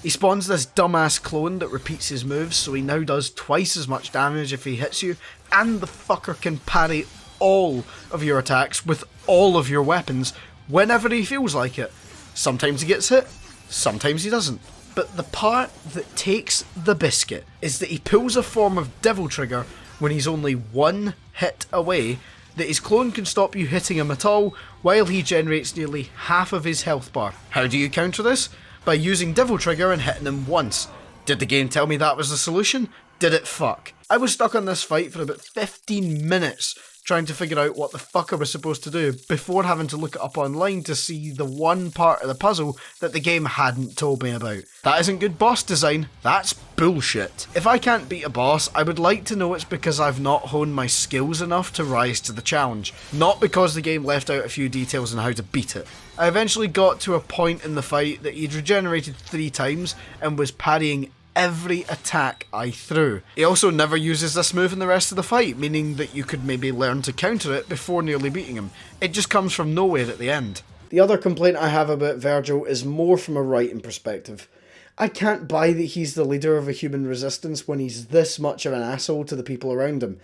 He spawns this dumbass clone that repeats his moves, so he now does twice as much damage if he hits you, and the fucker can parry all of your attacks with all of your weapons whenever he feels like it. Sometimes he gets hit, sometimes he doesn't. But the part that takes the biscuit is that he pulls a form of Devil Trigger when he's only one hit away, that his clone can stop you hitting him at all, while he generates nearly half of his health bar. How do you counter this? By using Devil Trigger and hitting him once. Did the game tell me that was the solution? Did it fuck? I was stuck on this fight for about 15 minutes trying to figure out what the fuck I was supposed to do before having to look it up online to see the one part of the puzzle that the game hadn't told me about. That isn't good boss design, that's bullshit. If I can't beat a boss, I would like to know it's because I've not honed my skills enough to rise to the challenge, not because the game left out a few details on how to beat it. I eventually got to a point in the fight that he'd regenerated 3 times and was parrying every attack I threw. He also never uses this move in the rest of the fight, meaning that you could maybe learn to counter it before nearly beating him. It just comes from nowhere at the end. The other complaint I have about Virgil is more from a writing perspective. I can't buy that he's the leader of a human resistance when he's this much of an asshole to the people around him.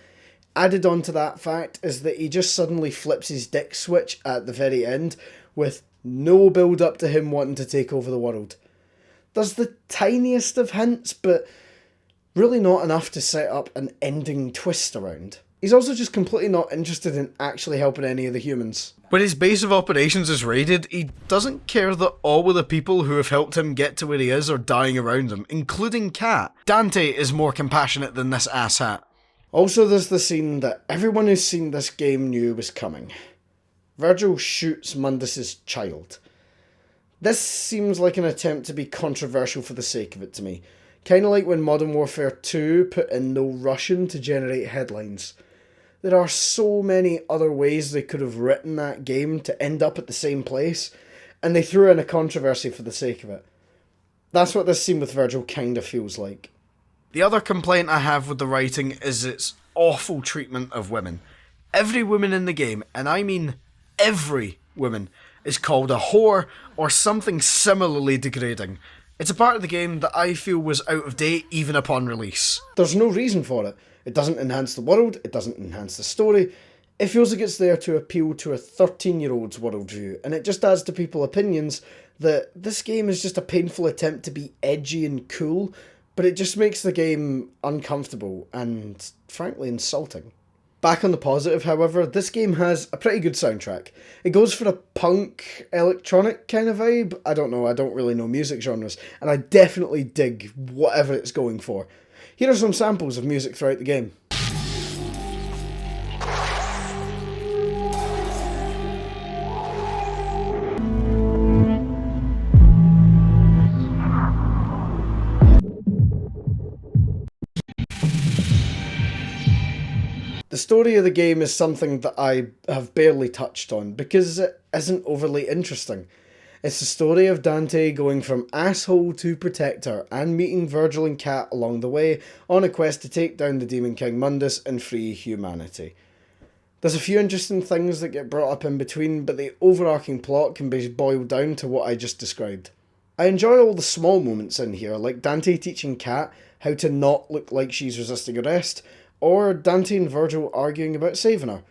Added on to that fact is that he just suddenly flips his dick switch at the very end with no build up to him wanting to take over the world. There's the tiniest of hints, but really not enough to set up an ending twist around. He's also just completely not interested in actually helping any of the humans. When his base of operations is raided, he doesn't care that all of the people who have helped him get to where he is are dying around him, including Kat. Dante is more compassionate than this asshat. Also, there's the scene that everyone who's seen this game knew was coming. Virgil shoots Mundus's child. This seems like an attempt to be controversial for the sake of it to me. Kinda like when Modern Warfare 2 put in no Russian to generate headlines. There are so many other ways they could have written that game to end up at the same place, and they threw in a controversy for the sake of it. That's what this scene with Virgil kinda feels like. The other complaint I have with the writing is its awful treatment of women. Every woman in the game, and I mean every woman, is called a whore or something similarly degrading. It's a part of the game that I feel was out of date even upon release. There's no reason for it. It doesn't enhance the world, it doesn't enhance the story, It feels like it's there to appeal to a 13-year-old's worldview, and it just adds to people's opinions that this game is just a painful attempt to be edgy and cool, but it just makes the game uncomfortable and, frankly, insulting. Back on the positive, however, this game has a pretty good soundtrack. It goes for a punk, electronic kind of vibe. I don't know, I don't really know music genres, and I definitely dig whatever it's going for. Here are some samples of music throughout the game. The story of the game is something that I have barely touched on because it isn't overly interesting. It's the story of Dante going from asshole to protector and meeting Virgil and Kat along the way on a quest to take down the Demon King Mundus and free humanity. There's a few interesting things that get brought up in between, but the overarching plot can be boiled down to what I just described. I enjoy all the small moments in here, like Dante teaching Kat how to not look like she's resisting arrest, or Dante and Virgil arguing about saving her.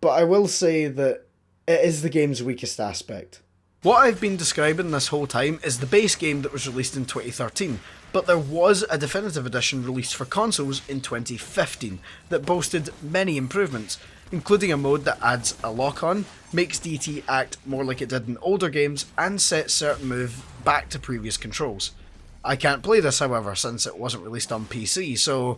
But I will say that it is the game's weakest aspect. What I've been describing this whole time is the base game that was released in 2013, but there was a definitive edition released for consoles in 2015 that boasted many improvements, including a mode that adds a lock-on, makes DT act more like it did in older games, and sets certain moves back to previous controls. I can't play this, however, since it wasn't released on PC, so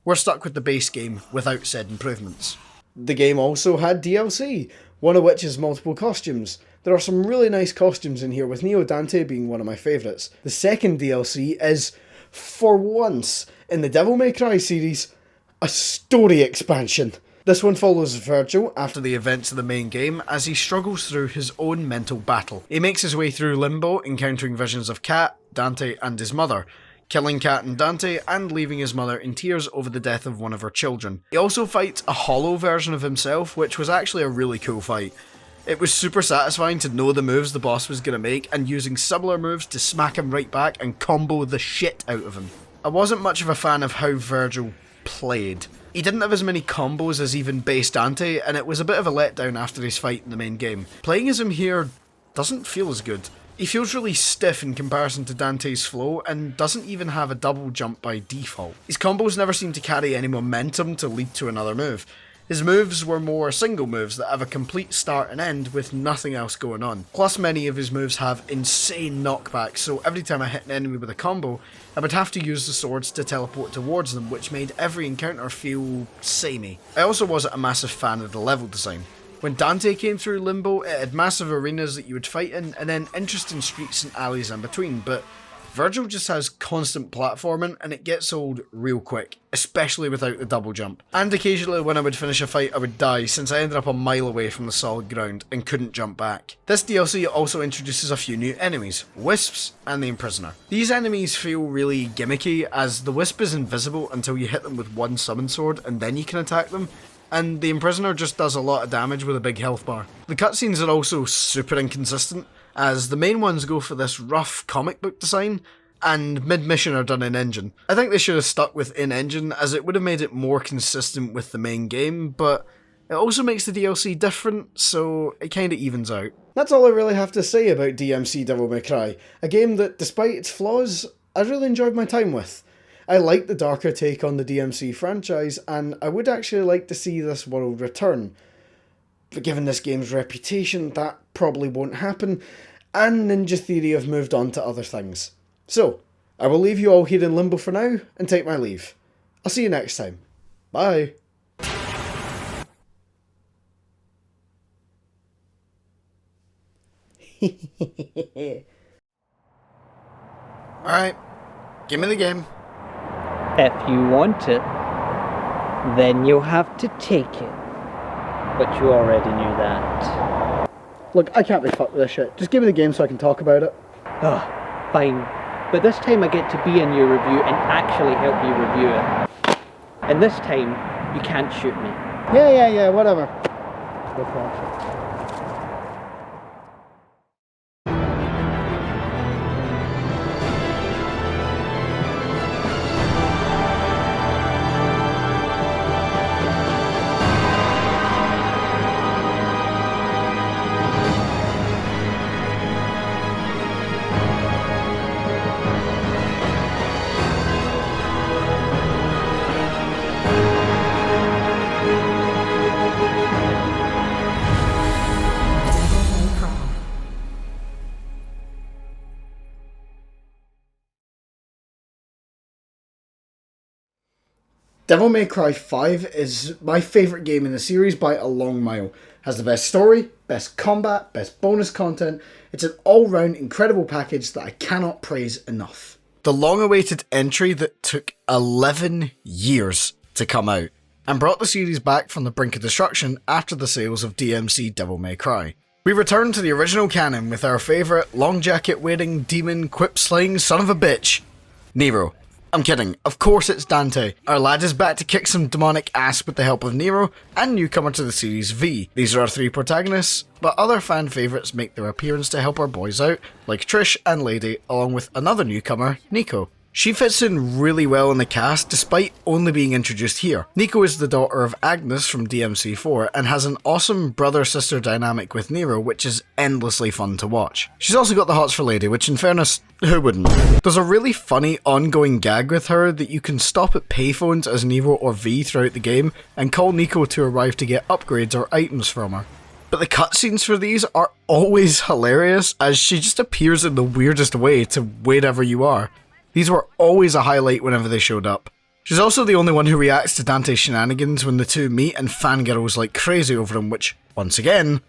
we're stuck with the base game without said improvements. The game also had DLC, one of which is multiple costumes. There are some really nice costumes in here, with Neo Dante being one of my favourites. The second DLC is, for once, in the Devil May Cry series, a story expansion. This one follows Virgil after the events of the main game as he struggles through his own mental battle. He makes his way through Limbo, encountering visions of Kat, Dante and his mother, killing Kat and Dante and leaving his mother in tears over the death of one of her children. He also fights a hollow version of himself, which was actually a really cool fight. It was super satisfying to know the moves the boss was going to make and using similar moves to smack him right back and combo the shit out of him. I wasn't much of a fan of how Virgil played. He didn't have as many combos as even base Dante, and it was a bit of a letdown after his fight in the main game. Playing as him here doesn't feel as good. He feels really stiff in comparison to Dante's flow, and doesn't even have a double jump by default. His combos never seem to carry any momentum to lead to another move. His moves were more single moves that have a complete start and end with nothing else going on. Plus many of his moves have insane knockbacks, so every time I hit an enemy with a combo, I would have to use the swords to teleport towards them, which made every encounter feel samey. I also wasn't a massive fan of the level design. When Dante came through Limbo, it had massive arenas that you would fight in, and then interesting streets and alleys in between, but Virgil just has constant platforming and it gets old real quick, especially without the double jump. And occasionally when I would finish a fight I would die since I ended up a mile away from the solid ground and couldn't jump back. This DLC also introduces a few new enemies, Wisps and the Imprisoner. These enemies feel really gimmicky as the Wisp is invisible until you hit them with one summon sword and then you can attack them, and the Imprisoner just does a lot of damage with a big health bar. The cutscenes are also super inconsistent, as the main ones go for this rough comic book design, and mid-mission are done in-engine. I think they should have stuck with in-engine, as it would have made it more consistent with the main game, but it also makes the DLC different, so it kinda evens out. That's all I really have to say about DMC Devil May Cry, a game that, despite its flaws, I really enjoyed my time with. I like the darker take on the DMC franchise, and I would actually like to see this world return. But given this game's reputation, that probably won't happen, and Ninja Theory have moved on to other things. So, I will leave you all here in Limbo for now, and take my leave. I'll see you next time. Bye. Alright, give me the game. If you want it, then you'll have to take it. But you already knew that. Look, I can't be fucked with this shit. Just give me the game so I can talk about it. Ugh, fine. But this time I get to be in your review and actually help you review it. And this time, you can't shoot me. Yeah, whatever. Go for it. Devil May Cry 5 is my favourite game in the series by a long mile. Has the best story, best combat, best bonus content. It's an all-round incredible package that I cannot praise enough. The long-awaited entry that took 11 years to come out and brought the series back from the brink of destruction after the sales of DMC Devil May Cry. We return to the original canon with our favourite long jacket wearing demon quip slaying son of a bitch, Nero. I'm kidding, of course it's Dante. Our lad is back to kick some demonic ass with the help of Nero and newcomer to the series V. These are our three protagonists, but other fan favourites make their appearance to help our boys out, like Trish and Lady, along with another newcomer, Nico. She fits in really well in the cast despite only being introduced here. Nico is the daughter of Agnes from DMC4 and has an awesome brother-sister dynamic with Nero which is endlessly fun to watch. She's also got the hots for Lady, which in fairness, who wouldn't? There's a really funny ongoing gag with her that you can stop at payphones as Nero or V throughout the game and call Nico to arrive to get upgrades or items from her. But the cutscenes for these are always hilarious as she just appears in the weirdest way to wherever you are. These were always a highlight whenever they showed up. She's also the only one who reacts to Dante's shenanigans when the two meet and fangirls like crazy over him, which, once again,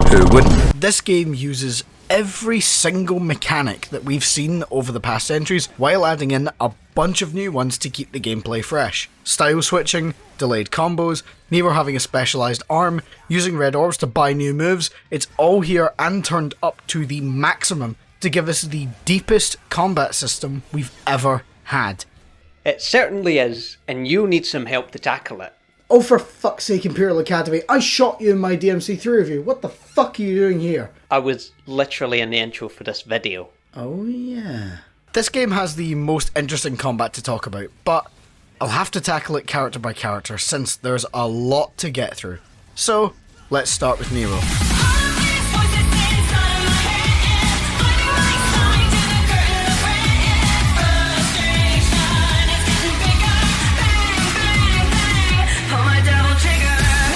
who wouldn't? This game uses every single mechanic that we've seen over the past centuries while adding in a bunch of new ones to keep the gameplay fresh. Style switching, delayed combos, Nero having a specialised arm, using red orbs to buy new moves, it's all here and turned up to the maximum to give us the deepest combat system we've ever had. It certainly is, and you'll need some help to tackle it. Oh, for fuck's sake, Imperial Academy, I shot you in my DMC3 review. What the fuck are you doing here? I was literally in the intro for this video. Oh yeah. This game has the most interesting combat to talk about, but I'll have to tackle it character by character since there's a lot to get through. So, let's start with Nero.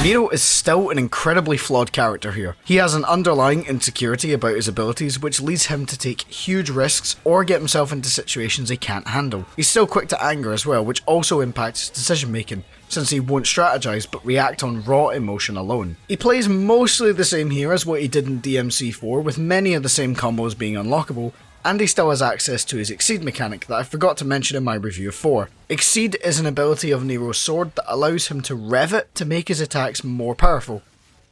Nero is still an incredibly flawed character here. He has an underlying insecurity about his abilities which leads him to take huge risks or get himself into situations he can't handle. He's still quick to anger as well, which also impacts his decision making, since he won't strategize but react on raw emotion alone. He plays mostly the same here as what he did in DMC4, with many of the same combos being unlockable, and he still has access to his Exceed mechanic that I forgot to mention in my review of 4. Exceed is an ability of Nero's sword that allows him to rev it to make his attacks more powerful.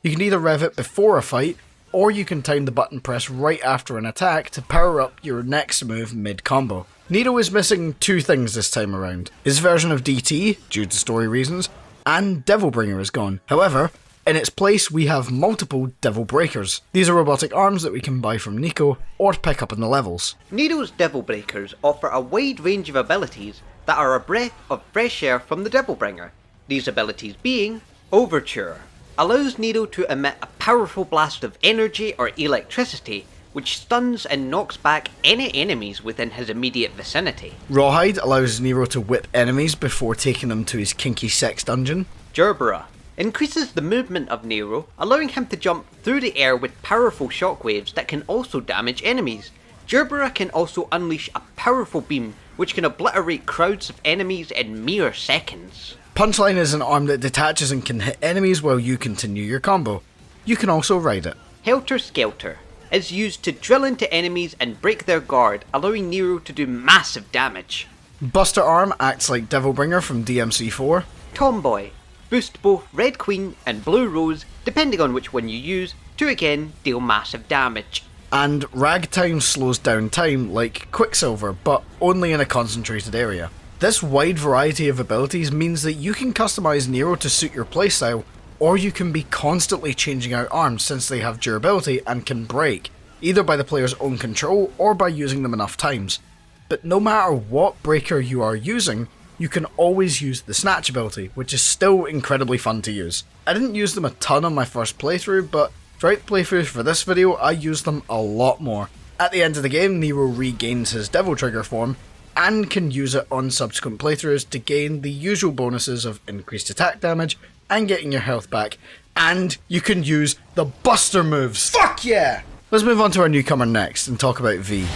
You can either rev it before a fight, or you can time the button press right after an attack to power up your next move mid-combo. Nero is missing two things this time around. His version of DT, due to story reasons, and Devilbringer is gone. However, in its place, we have multiple Devil Breakers. These are robotic arms that we can buy from Nico or pick up in the levels. Nero's Devil Breakers offer a wide range of abilities that are a breath of fresh air from the Devilbringer. These abilities being Overture, allows Nero to emit a powerful blast of energy or electricity which stuns and knocks back any enemies within his immediate vicinity. Rawhide allows Nero to whip enemies before taking them to his kinky sex dungeon. Gerbera increases the movement of Nero, allowing him to jump through the air with powerful shockwaves that can also damage enemies. Gerbera can also unleash a powerful beam which can obliterate crowds of enemies in mere seconds. Punchline is an arm that detaches and can hit enemies while you continue your combo. You can also ride it. Helter Skelter is used to drill into enemies and break their guard, allowing Nero to do massive damage. Buster Arm acts like Devilbringer from DMC4. Tomboy boost both Red Queen and Blue Rose, depending on which one you use, to again deal massive damage. And Ragtime slows down time like Quicksilver, but only in a concentrated area. This wide variety of abilities means that you can customize Nero to suit your playstyle, or you can be constantly changing out arms since they have durability and can break, either by the player's own control or by using them enough times. But no matter what breaker you are using, you can always use the Snatch ability, which is still incredibly fun to use. I didn't use them a ton on my first playthrough, but throughout the playthrough for this video, I used them a lot more. At the end of the game, Nero regains his Devil Trigger form, and can use it on subsequent playthroughs to gain the usual bonuses of increased attack damage, and getting your health back, and you can use the Buster moves. Fuck yeah! Let's move on to our newcomer next, and talk about V.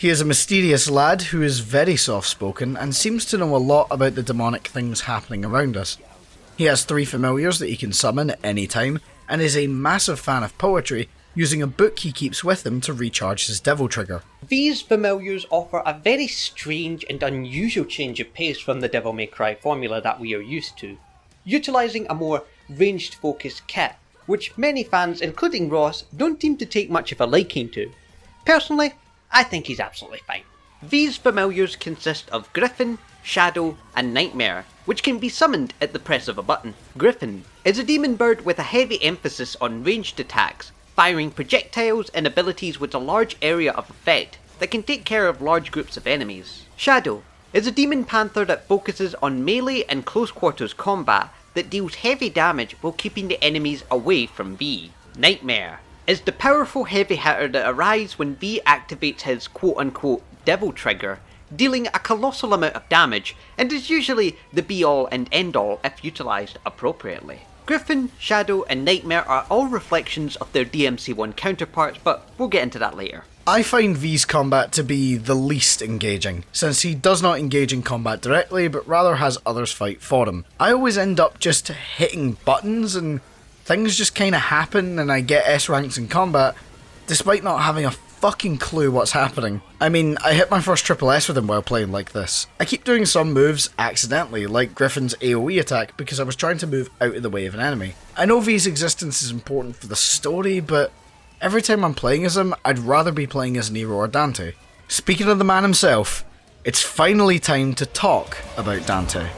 He is a mysterious lad who is very soft-spoken and seems to know a lot about the demonic things happening around us. He has 3 familiars that he can summon at any time, and is a massive fan of poetry, using a book he keeps with him to recharge his devil trigger. These familiars offer a very strange and unusual change of pace from the Devil May Cry formula that we are used to, utilising a more ranged focused kit, which many fans, including Ross, don't seem to take much of a liking to. Personally, I think he's absolutely fine. These familiars consist of Griffin, Shadow, and Nightmare, which can be summoned at the press of a button. Griffin is a demon bird with a heavy emphasis on ranged attacks, firing projectiles and abilities with a large area of effect that can take care of large groups of enemies. Shadow is a demon panther that focuses on melee and close quarters combat that deals heavy damage while keeping the enemies away from V. Nightmare is the powerful heavy hitter that arrives when V activates his quote-unquote devil trigger, dealing a colossal amount of damage, and is usually the be-all and end-all if utilised appropriately. Griffin, Shadow, and Nightmare are all reflections of their DMC1 counterparts, but we'll get into that later. I find V's combat to be the least engaging, since he does not engage in combat directly, but rather has others fight for him. I always end up just hitting buttons, and things just kinda happen, and I get S ranks in combat, despite not having a fucking clue what's happening. I mean, I hit my first triple S with him while playing like this. I keep doing some moves accidentally, like Griffin's AoE attack, because I was trying to move out of the way of an enemy. I know V's existence is important for the story, but every time I'm playing as him, I'd rather be playing as Nero or Dante. Speaking of the man himself, it's finally time to talk about Dante.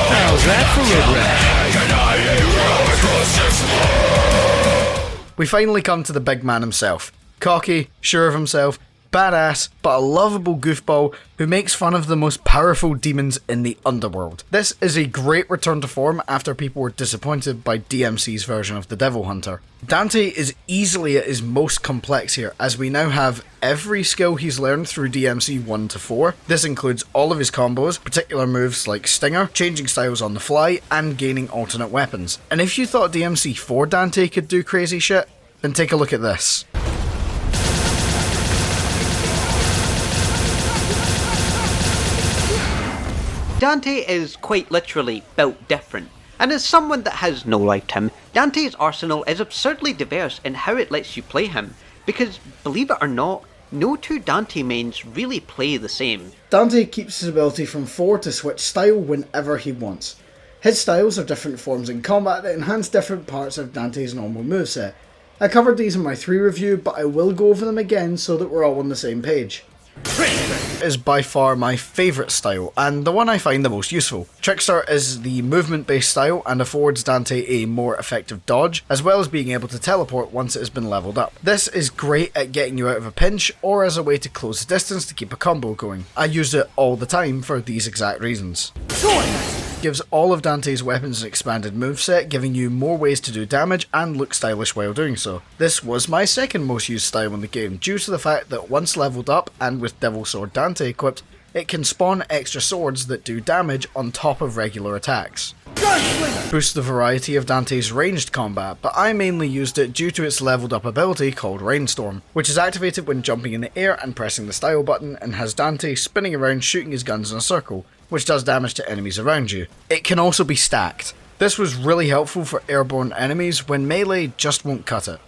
How's that for a rap? We finally come to the big man himself. Cocky, sure of himself, badass, but a lovable goofball who makes fun of the most powerful demons in the underworld. This is a great return to form after people were disappointed by DMC's version of the Devil Hunter. Dante is easily at his most complex here, as we now have every skill he's learned through DMC 1 to 4. This includes all of his combos, particular moves like Stinger, changing styles on the fly, and gaining alternate weapons. And if you thought DMC 4 Dante could do crazy shit, then take a look at this. Dante is quite literally built different, and as someone that has no lifetime, Dante's arsenal is absurdly diverse in how it lets you play him, because believe it or not, no two Dante mains really play the same. Dante keeps his ability from 4 to switch style whenever he wants. His styles are different forms in combat that enhance different parts of Dante's normal moveset. I covered these in my 3 review, but I will go over them again so that we're all on the same page. Is by far my favourite style, and the one I find the most useful. Trickster is the movement based style and affords Dante a more effective dodge, as well as being able to teleport once it has been leveled up. This is great at getting you out of a pinch, or as a way to close the distance to keep a combo going. I use it all the time for these exact reasons. Gives all of Dante's weapons an expanded moveset, giving you more ways to do damage and look stylish while doing so. This was my second most used style in the game, due to the fact that once leveled up and with Devil Sword Dante equipped, it can spawn extra swords that do damage on top of regular attacks. Boosts the variety of Dante's ranged combat, but I mainly used it due to its leveled up ability called Rainstorm, which is activated when jumping in the air and pressing the style button, and has Dante spinning around shooting his guns in a circle, which does damage to enemies around you. It can also be stacked. This was really helpful for airborne enemies when melee just won't cut it.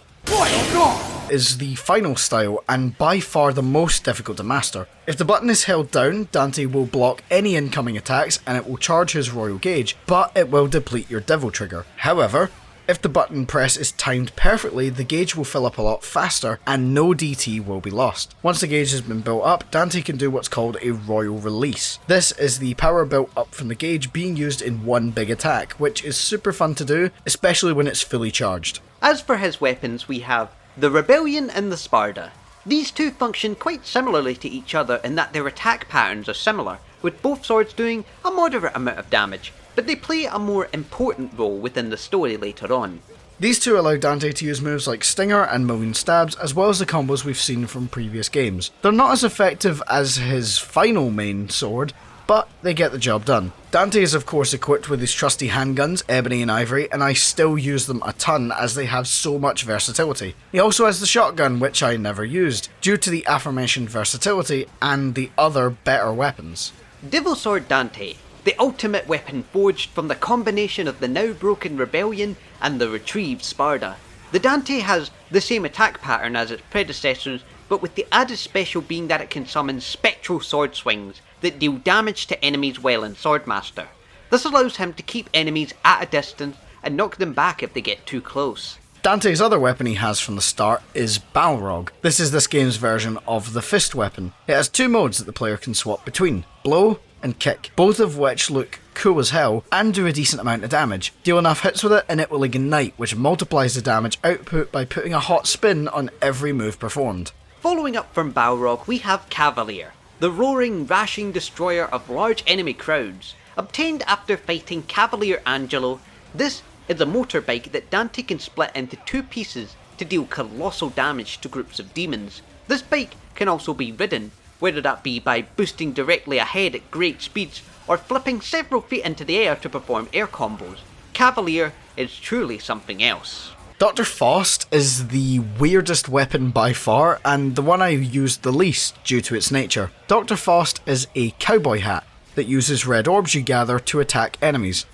Is the final style, and by far the most difficult to master. If the button is held down, Dante will block any incoming attacks and it will charge his Royal Gauge, but it will deplete your Devil Trigger. However, if the button press is timed perfectly, the gauge will fill up a lot faster and no DT will be lost. Once the gauge has been built up, Dante can do what's called a Royal Release. This is the power built up from the gauge being used in one big attack, which is super fun to do, especially when it's fully charged. As for his weapons, we have the Rebellion and the Sparda. These two function quite similarly to each other in that their attack patterns are similar, with both swords doing a moderate amount of damage, but they play a more important role within the story later on. These two allow Dante to use moves like Stinger and Million Stabs, as well as the combos we've seen from previous games. They're not as effective as his final main sword, but they get the job done. Dante is of course equipped with his trusty handguns, Ebony and Ivory, and I still use them a ton as they have so much versatility. He also has the shotgun, which I never used, due to the aforementioned versatility and the other better weapons. Devil Sword Dante, the ultimate weapon forged from the combination of the now broken Rebellion and the retrieved Sparda. The Dante has the same attack pattern as its predecessors, but with the added special being that it can summon spectral sword swings that deal damage to enemies while in Swordmaster. This allows him to keep enemies at a distance and knock them back if they get too close. Dante's other weapon he has from the start is Balrog. This is this game's version of the fist weapon. It has two modes that the player can swap between, blow and kick, both of which look cool as hell and do a decent amount of damage. Deal enough hits with it and it will ignite, which multiplies the damage output by putting a hot spin on every move performed. Following up from Balrog, we have Cavalier, the roaring, rashing destroyer of large enemy crowds. Obtained after fighting Cavalier Angelo, this is a motorbike that Dante can split into two pieces to deal colossal damage to groups of demons. This bike can also be ridden, whether that be by boosting directly ahead at great speeds or flipping several feet into the air to perform air combos. Cavalier is truly something else. Dr. Faust is the weirdest weapon by far, and the one I used the least due to its nature. Dr. Faust is a cowboy hat that uses red orbs you gather to attack enemies.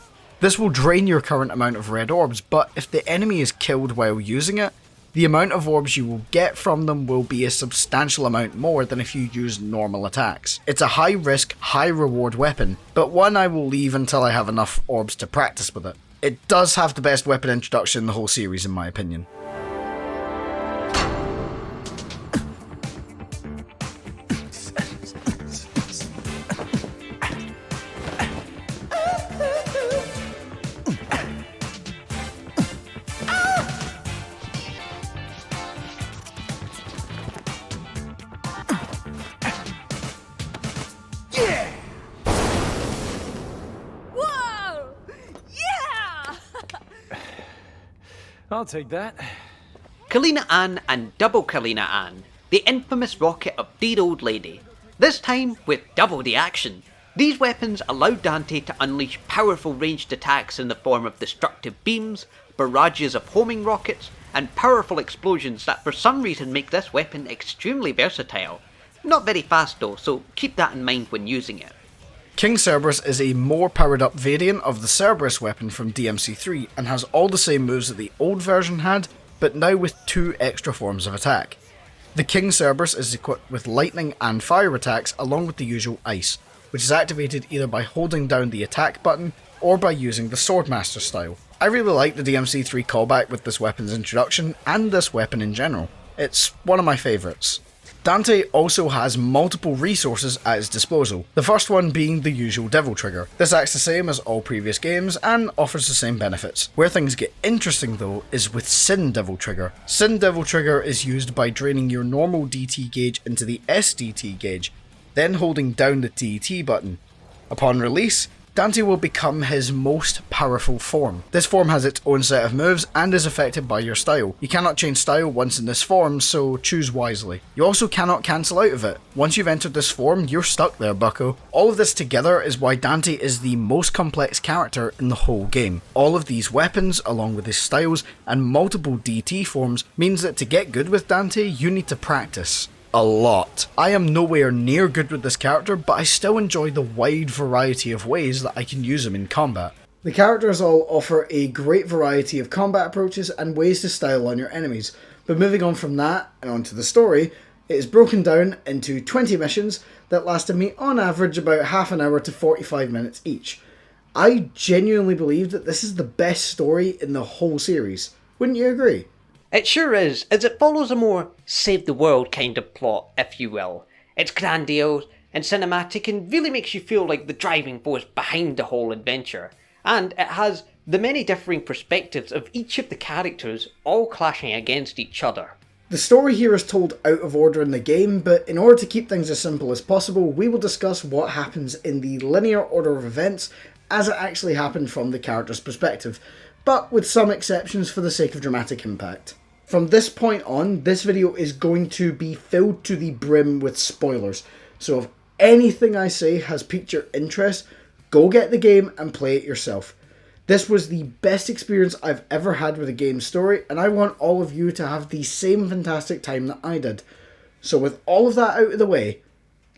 This will drain your current amount of red orbs, but if the enemy is killed while using it, the amount of orbs you will get from them will be a substantial amount more than if you use normal attacks. It's a high risk, high reward weapon, but one I will leave until I have enough orbs to practice with it. It does have the best weapon introduction in the whole series in my opinion. Whoa! Yeah! I'll take that. Kalina Ann and Double Kalina Ann, the infamous rocket of dear old lady. This time with double the action. These weapons allow Dante to unleash powerful ranged attacks in the form of destructive beams, barrages of homing rockets, and powerful explosions that for some reason make this weapon extremely versatile. Not very fast though, so keep that in mind when using it. King Cerberus is a more powered up variant of the Cerberus weapon from DMC3 and has all the same moves that the old version had, but now with two extra forms of attack. The King Cerberus is equipped with lightning and fire attacks along with the usual ice, which is activated either by holding down the attack button or by using the Swordmaster style. I really like the DMC3 callback with this weapon's introduction and this weapon in general. It's one of my favourites. Dante also has multiple resources at his disposal, the first one being the usual Devil Trigger. This acts the same as all previous games and offers the same benefits. Where things get interesting though is with Sin Devil Trigger. Sin Devil Trigger is used by draining your normal DT gauge into the SDT gauge, then holding down the DT button. Upon release, Dante will become his most powerful form. This form has its own set of moves and is affected by your style. You cannot change style once in this form, so choose wisely. You also cannot cancel out of it. Once you've entered this form, you're stuck there, bucko. All of this together is why Dante is the most complex character in the whole game. All of these weapons, along with his styles and multiple DT forms, means that to get good with Dante, you need to practice a lot. I am nowhere near good with this character, but I still enjoy the wide variety of ways that I can use him in combat. The characters all offer a great variety of combat approaches and ways to style on your enemies, but moving on from that and onto the story, it is broken down into 20 missions that lasted me on average about half an hour to 45 minutes each. I genuinely believe that this is the best story in the whole series. Wouldn't you agree? It sure is, as it follows a more save the world kind of plot, if you will. It's grandiose and cinematic and really makes you feel like the driving force behind the whole adventure. And it has the many differing perspectives of each of the characters all clashing against each other. The story here is told out of order in the game, but in order to keep things as simple as possible, we will discuss what happens in the linear order of events as it actually happened from the character's perspective. but with some exceptions for the sake of dramatic impact. From this point on, this video is going to be filled to the brim with spoilers, so if anything I say has piqued your interest, go get the game and play it yourself. This was the best experience I've ever had with a game story, and I want all of you to have the same fantastic time that I did. So with all of that out of the way,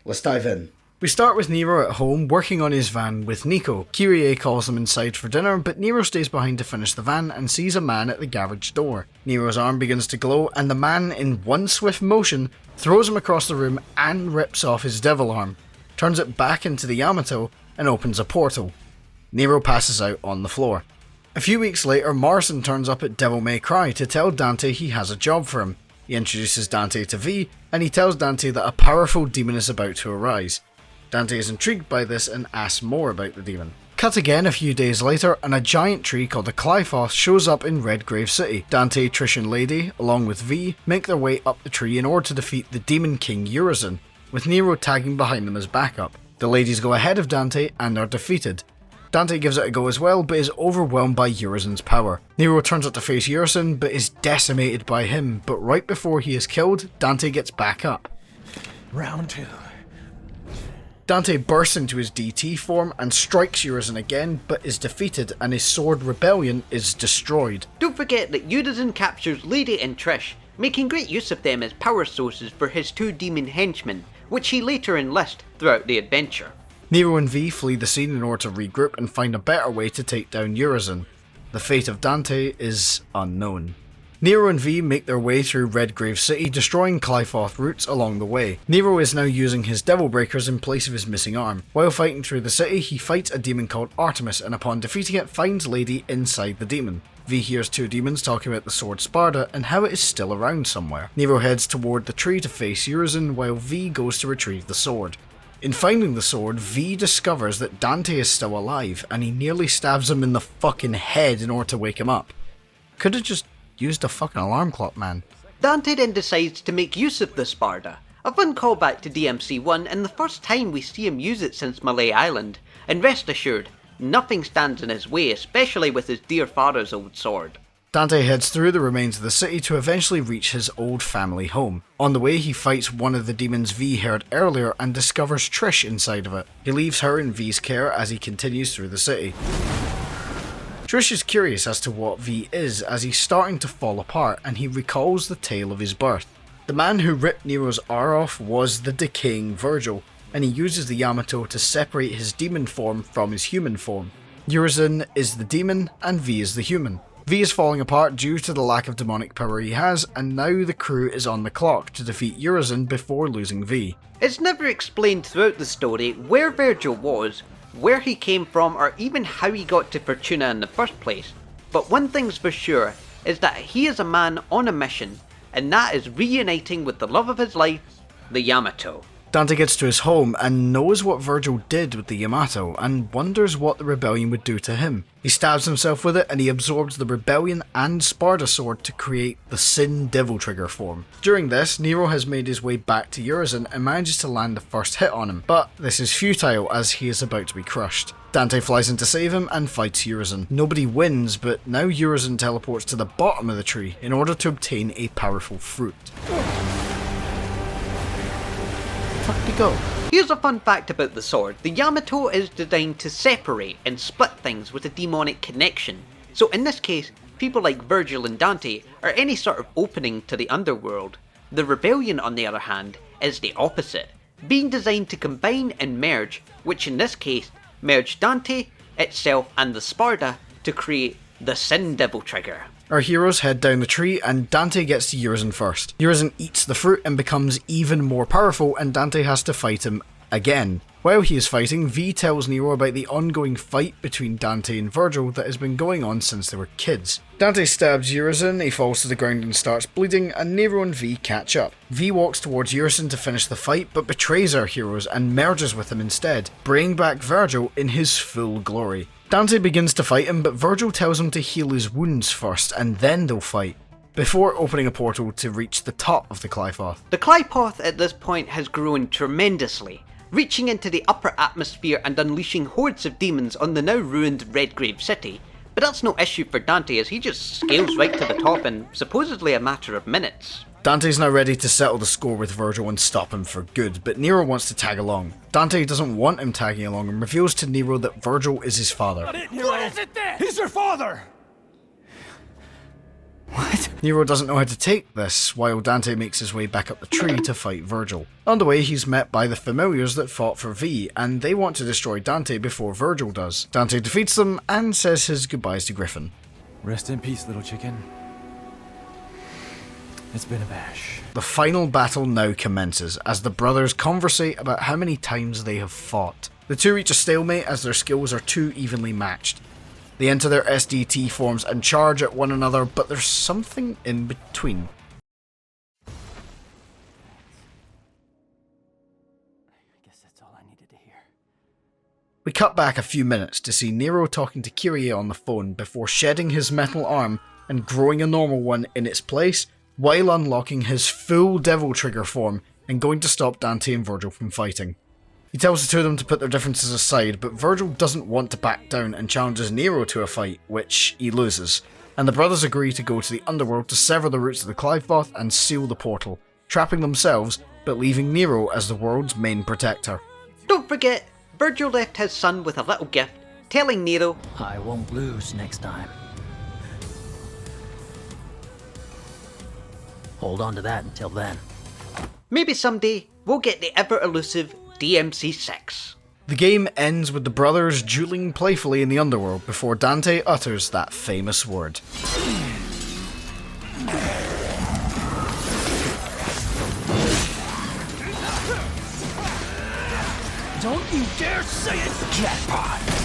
let's dive in. We start with Nero at home working on his van with Nico. Kyrie calls him inside for dinner, but Nero stays behind to finish the van and sees a man at the garage door. Nero's arm begins to glow and the man, in one swift motion, throws him across the room and rips off his devil arm, turns it back into the Yamato and opens a portal. Nero passes out on the floor. A few weeks later, Morrison turns up at Devil May Cry to tell Dante he has a job for him. He introduces Dante to V, and he tells Dante that a powerful demon is about to arise. Dante is intrigued by this and asks more about the demon. Cut again a few days later, and a giant tree called the Qliphotha shows up in Redgrave City. Dante, Trish and Lady, along with V, make their way up the tree in order to defeat the Demon King Urizen, with Nero tagging behind them as backup. The ladies go ahead of Dante and are defeated. Dante gives it a go as well, but is overwhelmed by Urizen's power. Nero turns up to face Urizen, but is decimated by him, but right before he is killed, Dante gets back up. Round 2. Dante bursts into his DT form and strikes Urizen again, but is defeated and his sword Rebellion is destroyed. Don't forget that Urizen captures Lady and Trish, making great use of them as power sources for his 2 demon henchmen, which he later enlists throughout the adventure. Nero and V flee the scene in order to regroup and find a better way to take down Urizen. The fate of Dante is unknown. Nero and V make their way through Redgrave City, destroying Qliphotha roots along the way. Nero is now using his Devil Breakers in place of his missing arm. While fighting through the city, he fights a demon called Artemis, and upon defeating it, finds Lady inside the demon. V hears 2 demons talking about the sword Sparda and how it is still around somewhere. Nero heads toward the tree to face Urizen, while V goes to retrieve the sword. In finding the sword, V discovers that Dante is still alive, and he nearly stabs him in the fucking head in order to wake him up. Could've just used a fucking alarm clock, man. Dante then decides to make use of the Sparda, a fun callback to DMC1 and the first time we see him use it since Malay Island, and rest assured, nothing stands in his way, especially with his dear father's old sword. Dante heads through the remains of the city to eventually reach his old family home. On the way, he fights one of the demons V heard earlier and discovers Trish inside of it. He leaves her in V's care as he continues through the city. Trish is curious as to what V is as he's starting to fall apart, and he recalls the tale of his birth. The man who ripped Nero's R off was the decaying Virgil, and he uses the Yamato to separate his demon form from his human form. Urizen is the demon and V is the human. V is falling apart due to the lack of demonic power he has, and now the crew is on the clock to defeat Urizen before losing V. It's never explained throughout the story where Virgil was, where he came from, or even how he got to Fortuna in the first place. But one thing's for sure, is that he is a man on a mission, and that is reuniting with the love of his life, the Yamato. Dante gets to his home and knows what Virgil did with the Yamato and wonders what the rebellion would do to him. He stabs himself with it and he absorbs the rebellion and Sparda sword to create the Sin Devil Trigger form. During this, Nero has made his way back to Urizen and manages to land the first hit on him, but this is futile as he is about to be crushed. Dante flies in to save him and fights Urizen. Nobody wins, but now Urizen teleports to the bottom of the tree in order to obtain a powerful fruit. Go. Here's a fun fact about the sword. The Yamato is designed to separate and split things with a demonic connection. So in this case, people like Virgil and Dante are any sort of opening to the underworld. The Rebellion, on the other hand, is the opposite, being designed to combine and merge, which in this case, merge Dante, itself and the Sparda to create the Sin Devil Trigger. Our heroes head down the tree and Dante gets to Urizen first. Urizen eats the fruit and becomes even more powerful, and Dante has to fight him again. While he is fighting, V tells Nero about the ongoing fight between Dante and Virgil that has been going on since they were kids. Dante stabs Urizen, he falls to the ground and starts bleeding, and Nero and V catch up. V walks towards Urizen to finish the fight, but betrays our heroes and merges with them instead, bringing back Virgil in his full glory. Dante begins to fight him, but Virgil tells him to heal his wounds first, and then they'll fight, before opening a portal to reach the top of the Qliphotha. The Qliphotha at this point has grown tremendously, reaching into the upper atmosphere and unleashing hordes of demons on the now ruined Redgrave City, but that's no issue for Dante as he just scales right to the top in supposedly a matter of minutes. Dante's now ready to settle the score with Virgil and stop him for good, but Nero wants to tag along. Dante doesn't want him tagging along and reveals to Nero that Virgil is his father. What is it then? He's your father! What? Nero doesn't know how to take this, while Dante makes his way back up the tree to fight Virgil. On the way, he's met by the familiars that fought for V, and they want to destroy Dante before Virgil does. Dante defeats them and says his goodbyes to Griffin. Rest in peace, little chicken. It's been a bash. The final battle now commences, as the brothers conversate about how many times they have fought. The two reach a stalemate as their skills are too evenly matched. They enter their SDT forms and charge at one another, but there's something in between. I guess that's all I needed to hear. We cut back a few minutes to see Nero talking to Kyrie on the phone before shedding his metal arm and growing a normal one in its place, while unlocking his full Devil Trigger form and going to stop Dante and Virgil from fighting. He tells the two of them to put their differences aside, but Virgil doesn't want to back down and challenges Nero to a fight, which he loses, and the brothers agree to go to the underworld to sever the roots of the Cliveboth and seal the portal, trapping themselves but leaving Nero as the world's main protector. Don't forget, Virgil left his son with a little gift, telling Nero, I won't lose next time. Hold on to that until then. maybe someday we'll get the ever-elusive DMC6. The game ends with the brothers dueling playfully in the underworld before Dante utters that famous word. Don't you dare say it, Jackpot!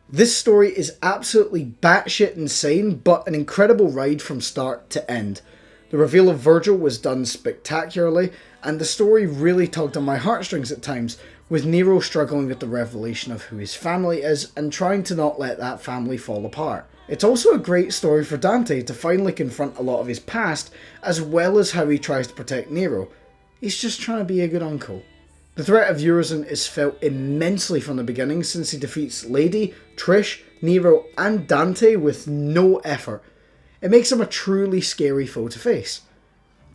This story is absolutely batshit insane, but an incredible ride from start to end. The reveal of Virgil was done spectacularly, and the story really tugged on my heartstrings at times, with Nero struggling with the revelation of who his family is and trying to not let that family fall apart. It's also a great story for Dante to finally confront a lot of his past, as well as how he tries to protect Nero. He's just trying to be a good uncle. The threat of Urizen is felt immensely from the beginning, since he defeats Lady, Trish, Nero and Dante with no effort. It makes him a truly scary foe to face.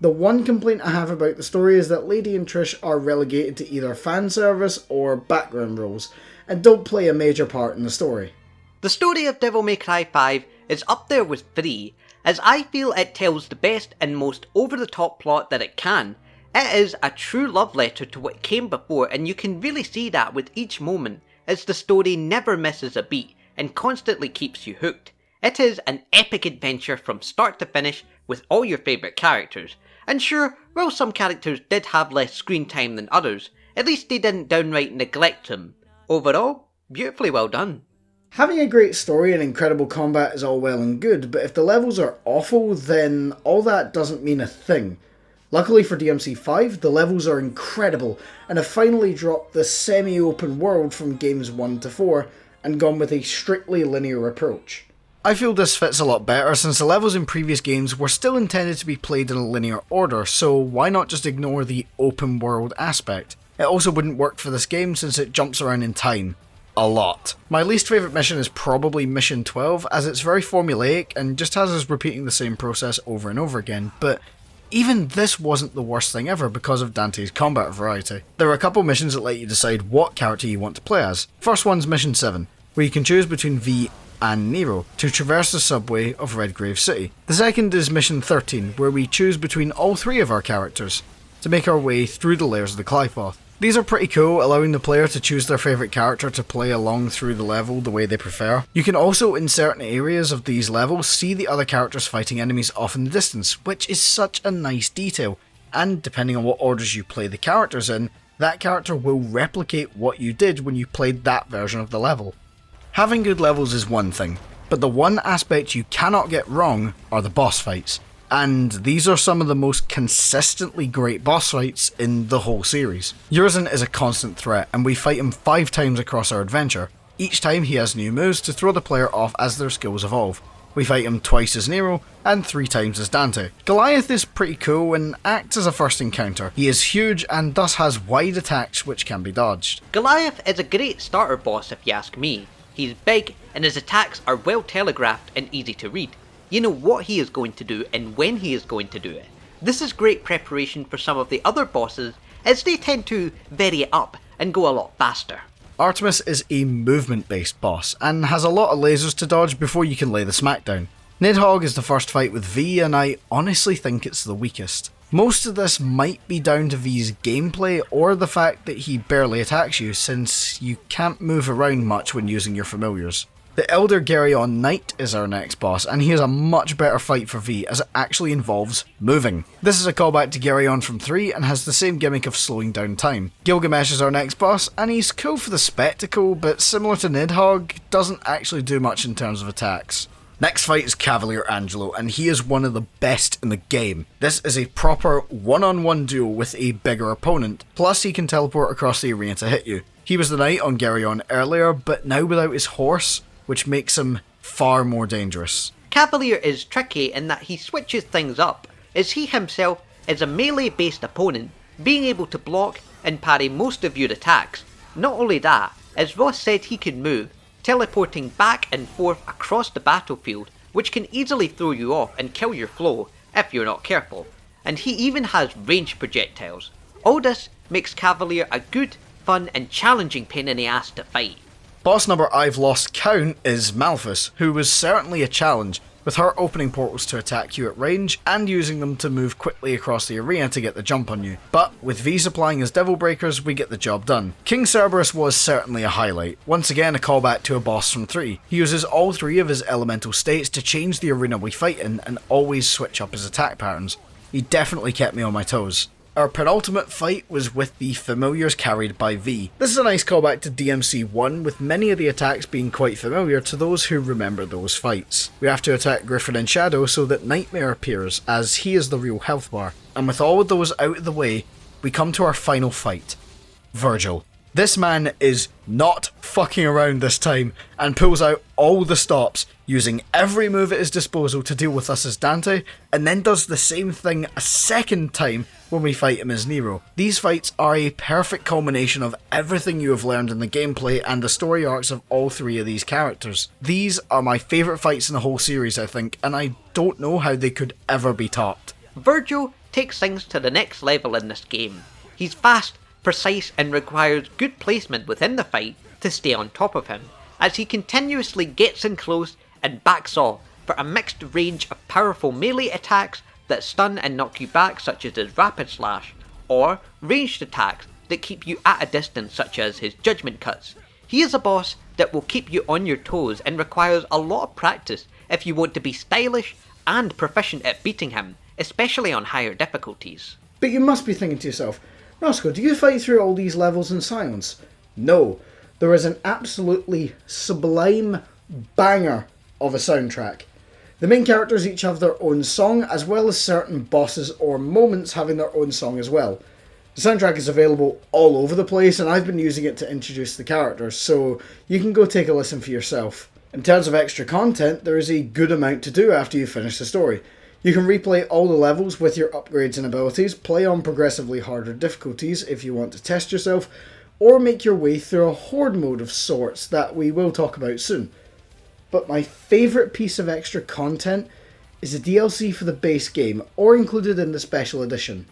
The one complaint I have about the story is that Lady and Trish are relegated to either fan service or background roles, and don't play a major part in the story. The story of Devil May Cry 5 is up there with 3, as I feel it tells the best and most over-the-top plot that it can. It is a true love letter to what came before, and you can really see that with each moment, as the story never misses a beat and constantly keeps you hooked. It is an epic adventure from start to finish with all your favourite characters. And sure, while some characters did have less screen time than others, at least they didn't downright neglect them. Overall, beautifully well done. Having a great story and incredible combat is all well and good, but if the levels are awful, then all that doesn't mean a thing. Luckily for DMC5, the levels are incredible and have finally dropped the semi-open world from games 1 to 4 and gone with a strictly linear approach. I feel this fits a lot better since the levels in previous games were still intended to be played in a linear order, so why not just ignore the open world aspect? It also wouldn't work for this game since it jumps around in time. A lot. My least favourite mission is probably Mission 12, as it's very formulaic and just has us repeating the same process over and over again, but even this wasn't the worst thing ever because of Dante's combat variety. There are a couple missions that let you decide what character you want to play as. First one's Mission 7, where you can choose between V and Nero to traverse the subway of Redgrave City. The second is Mission 13, where we choose between all three of our characters to make our way through the layers of the Cliveboth. These are pretty cool, allowing the player to choose their favourite character to play along through the level the way they prefer. You can also, in certain areas of these levels, see the other characters fighting enemies off in the distance, which is such a nice detail, and depending on what orders you play the characters in, that character will replicate what you did when you played that version of the level. Having good levels is one thing, but the one aspect you cannot get wrong are the boss fights. and these are some of the most consistently great boss fights in the whole series. Urizen is a constant threat, and we fight him 5 times across our adventure. Each time he has new moves to throw the player off as their skills evolve. We fight him twice as Nero, and 3 times as Dante. Goliath is pretty cool and acts as a first encounter. He is huge and thus has wide attacks which can be dodged. Goliath is a great starter boss if you ask me. He's big and his attacks are well telegraphed and easy to read. You know what he is going to do and when he is going to do it. This is great preparation for some of the other bosses as they tend to vary it up and go a lot faster. Artemis is a movement based boss and has a lot of lasers to dodge before you can lay the smackdown. Nidhogg is the first fight with V and I honestly think it's the weakest. Most of this might be down to V's gameplay or the fact that he barely attacks you since you can't move around much when using your familiars. The Elder Geryon Knight is our next boss, and he is a much better fight for V as it actually involves moving. This is a callback to Geryon from 3 and has the same gimmick of slowing down time. Gilgamesh is our next boss, and he's cool for the spectacle, but similar to Nidhogg, doesn't actually do much in terms of attacks. Next fight is Cavalier Angelo, and he is one of the best in the game. This is a proper one-on-one duel with a bigger opponent, plus he can teleport across the arena to hit you. He was the knight on Geryon earlier, but now without his horse, which makes him far more dangerous. Cavalier is tricky in that he switches things up, as he himself is a melee-based opponent, being able to block and parry most of your attacks. Not only that, as Ross said, he can move, teleporting back and forth across the battlefield, which can easily throw you off and kill your flow if you're not careful. And he even has ranged projectiles. All this makes Cavalier a good, fun and challenging pain in the ass to fight. Boss number I've lost count is Malphus, who was certainly a challenge, with her opening portals to attack you at range and using them to move quickly across the arena to get the jump on you. But with V supplying his Devil Breakers, we get the job done. King Cerberus was certainly a highlight, once again a callback to a boss from 3. He uses all 3 of his elemental states to change the arena we fight in and always switch up his attack patterns. He definitely kept me on my toes. Our penultimate fight was with the familiars carried by V. This is a nice callback to DMC1, with many of the attacks being quite familiar to those who remember those fights. We have to attack Griffin in shadow so that Nightmare appears, as he is the real health bar. And with all of those out of the way, we come to our final fight. Virgil. This man is not fucking around this time and pulls out all the stops, using every move at his disposal to deal with us as Dante, and then does the same thing a second time when we fight him as Nero. These fights are a perfect culmination of everything you have learned in the gameplay and the story arcs of all 3 of these characters. These are my favourite fights in the whole series, I think, and I don't know how they could ever be topped. Virgil takes things to the next level in this game. He's fast, precise and requires good placement within the fight to stay on top of him, as he continuously gets in close and backs off for a mixed range of powerful melee attacks that stun and knock you back, such as his Rapid Slash, or ranged attacks that keep you at a distance, such as his Judgment Cuts. He is a boss that will keep you on your toes and requires a lot of practice if you want to be stylish and proficient at beating him, especially on higher difficulties. But you must be thinking to yourself, Roscoe, do you fight through all these levels in silence? No, there is an absolutely sublime banger of a soundtrack. The main characters each have their own song, as well as certain bosses or moments having their own song as well. The soundtrack is available all over the place, and I've been using it to introduce the characters, so you can go take a listen for yourself. In terms of extra content, there is a good amount to do after you finish the story. You can replay all the levels with your upgrades and abilities, play on progressively harder difficulties if you want to test yourself, or make your way through a horde mode of sorts that we will talk about soon. But my favourite piece of extra content is the DLC for the base game, or included in the special edition.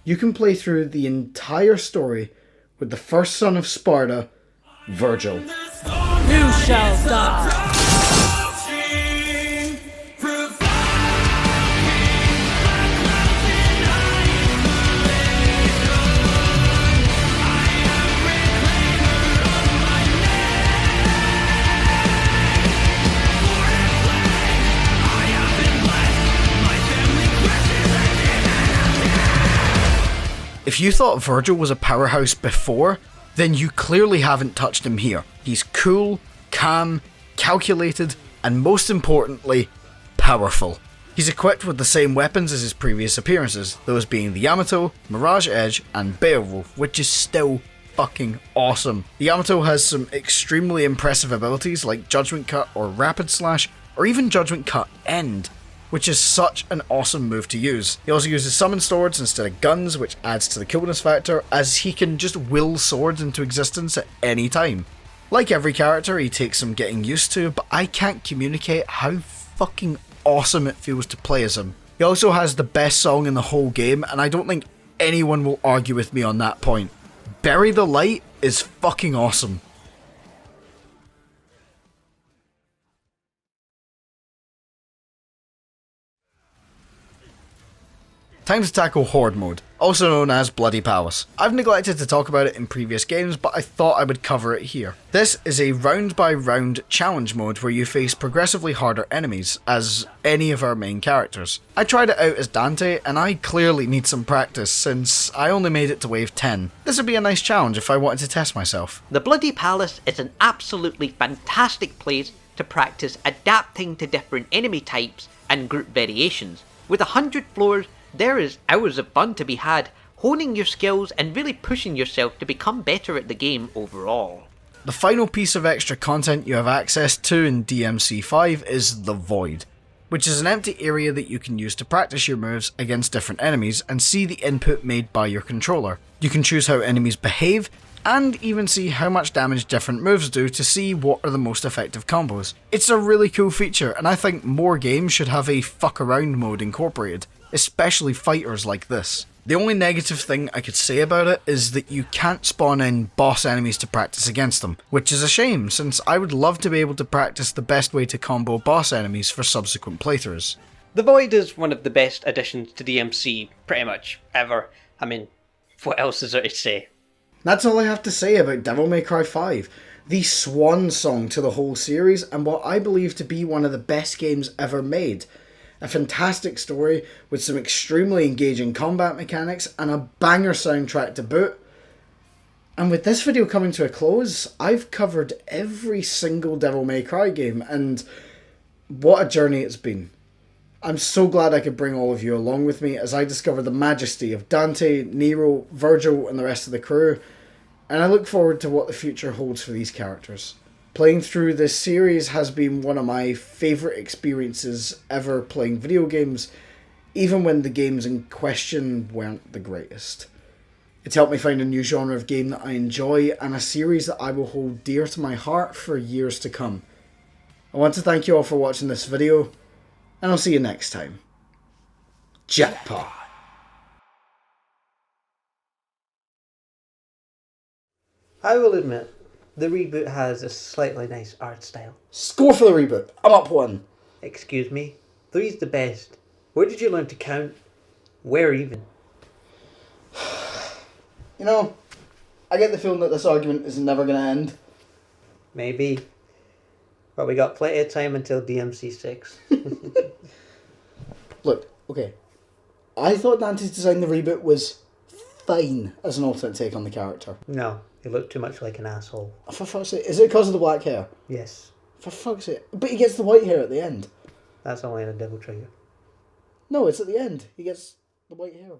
You can play through the entire story with the first son of Sparta, Virgil. You shall die. If you thought Virgil was a powerhouse before, then you clearly haven't touched him here. He's cool, calm, calculated, and most importantly, powerful. He's equipped with the same weapons as his previous appearances, those being the Yamato, Mirage Edge, and Beowulf, which is still fucking awesome. The Yamato has some extremely impressive abilities like Judgment Cut or Rapid Slash, or even Judgment Cut End, which is such an awesome move to use. He also uses summon swords instead of guns, which adds to the coolness factor, as he can just will swords into existence at any time. Like every character, he takes some getting used to, but I can't communicate how fucking awesome it feels to play as him. He also has the best song in the whole game, and I don't think anyone will argue with me on that point. Bury the Light is fucking awesome. Time to tackle Horde mode, also known as Bloody Palace. I've neglected to talk about it in previous games, but I thought I would cover it here. This is a round by round challenge mode where you face progressively harder enemies, as any of our main characters. I tried it out as Dante, and I clearly need some practice since I only made it to wave 10. This would be a nice challenge if I wanted to test myself. The Bloody Palace is an absolutely fantastic place to practice adapting to different enemy types and group variations. With 100 floors, there is hours of fun to be had, honing your skills and really pushing yourself to become better at the game overall. The final piece of extra content you have access to in DMC5 is the Void, which is an empty area that you can use to practice your moves against different enemies and see the input made by your controller. You can choose how enemies behave, and even see how much damage different moves do to see what are the most effective combos. It's a really cool feature, and I think more games should have a fuck around mode incorporated, especially fighters like this. The only negative thing I could say about it is that you can't spawn in boss enemies to practice against them, which is a shame since I would love to be able to practice the best way to combo boss enemies for subsequent playthroughs. The Void is one of the best additions to DMC pretty much ever. I mean, what else is there to say? That's all I have to say about Devil May Cry 5, the swan song to the whole series and what I believe to be one of the best games ever made. A fantastic story with some extremely engaging combat mechanics and a banger soundtrack to boot. And with this video coming to a close, I've covered every single Devil May Cry game, and what a journey it's been. I'm so glad I could bring all of you along with me as I discover the majesty of Dante, Nero, Virgil and the rest of the crew, and I look forward to what the future holds for these characters. Playing through this series has been one of my favourite experiences ever playing video games, even when the games in question weren't the greatest. It's helped me find a new genre of game that I enjoy and a series that I will hold dear to my heart for years to come. I want to thank you all for watching this video, and I'll see you next time. Jackpot. I will admit, the reboot has a slightly nice art style. Score for the reboot. I'm up 1. Excuse me? 3's the best. Where did you learn to count? Where even? You know, I get the feeling that this argument is never going to end. Maybe. But we got plenty of time until DMC 6. Look, okay. I thought Dante's design the reboot was fine as an alternate take on the character. No, he looked too much like an asshole. For fuck's sake, is it because of the black hair? Yes. For fuck's sake. But he gets the white hair at the end. That's only in a Devil Trigger. No, it's at the end. He gets the white hair.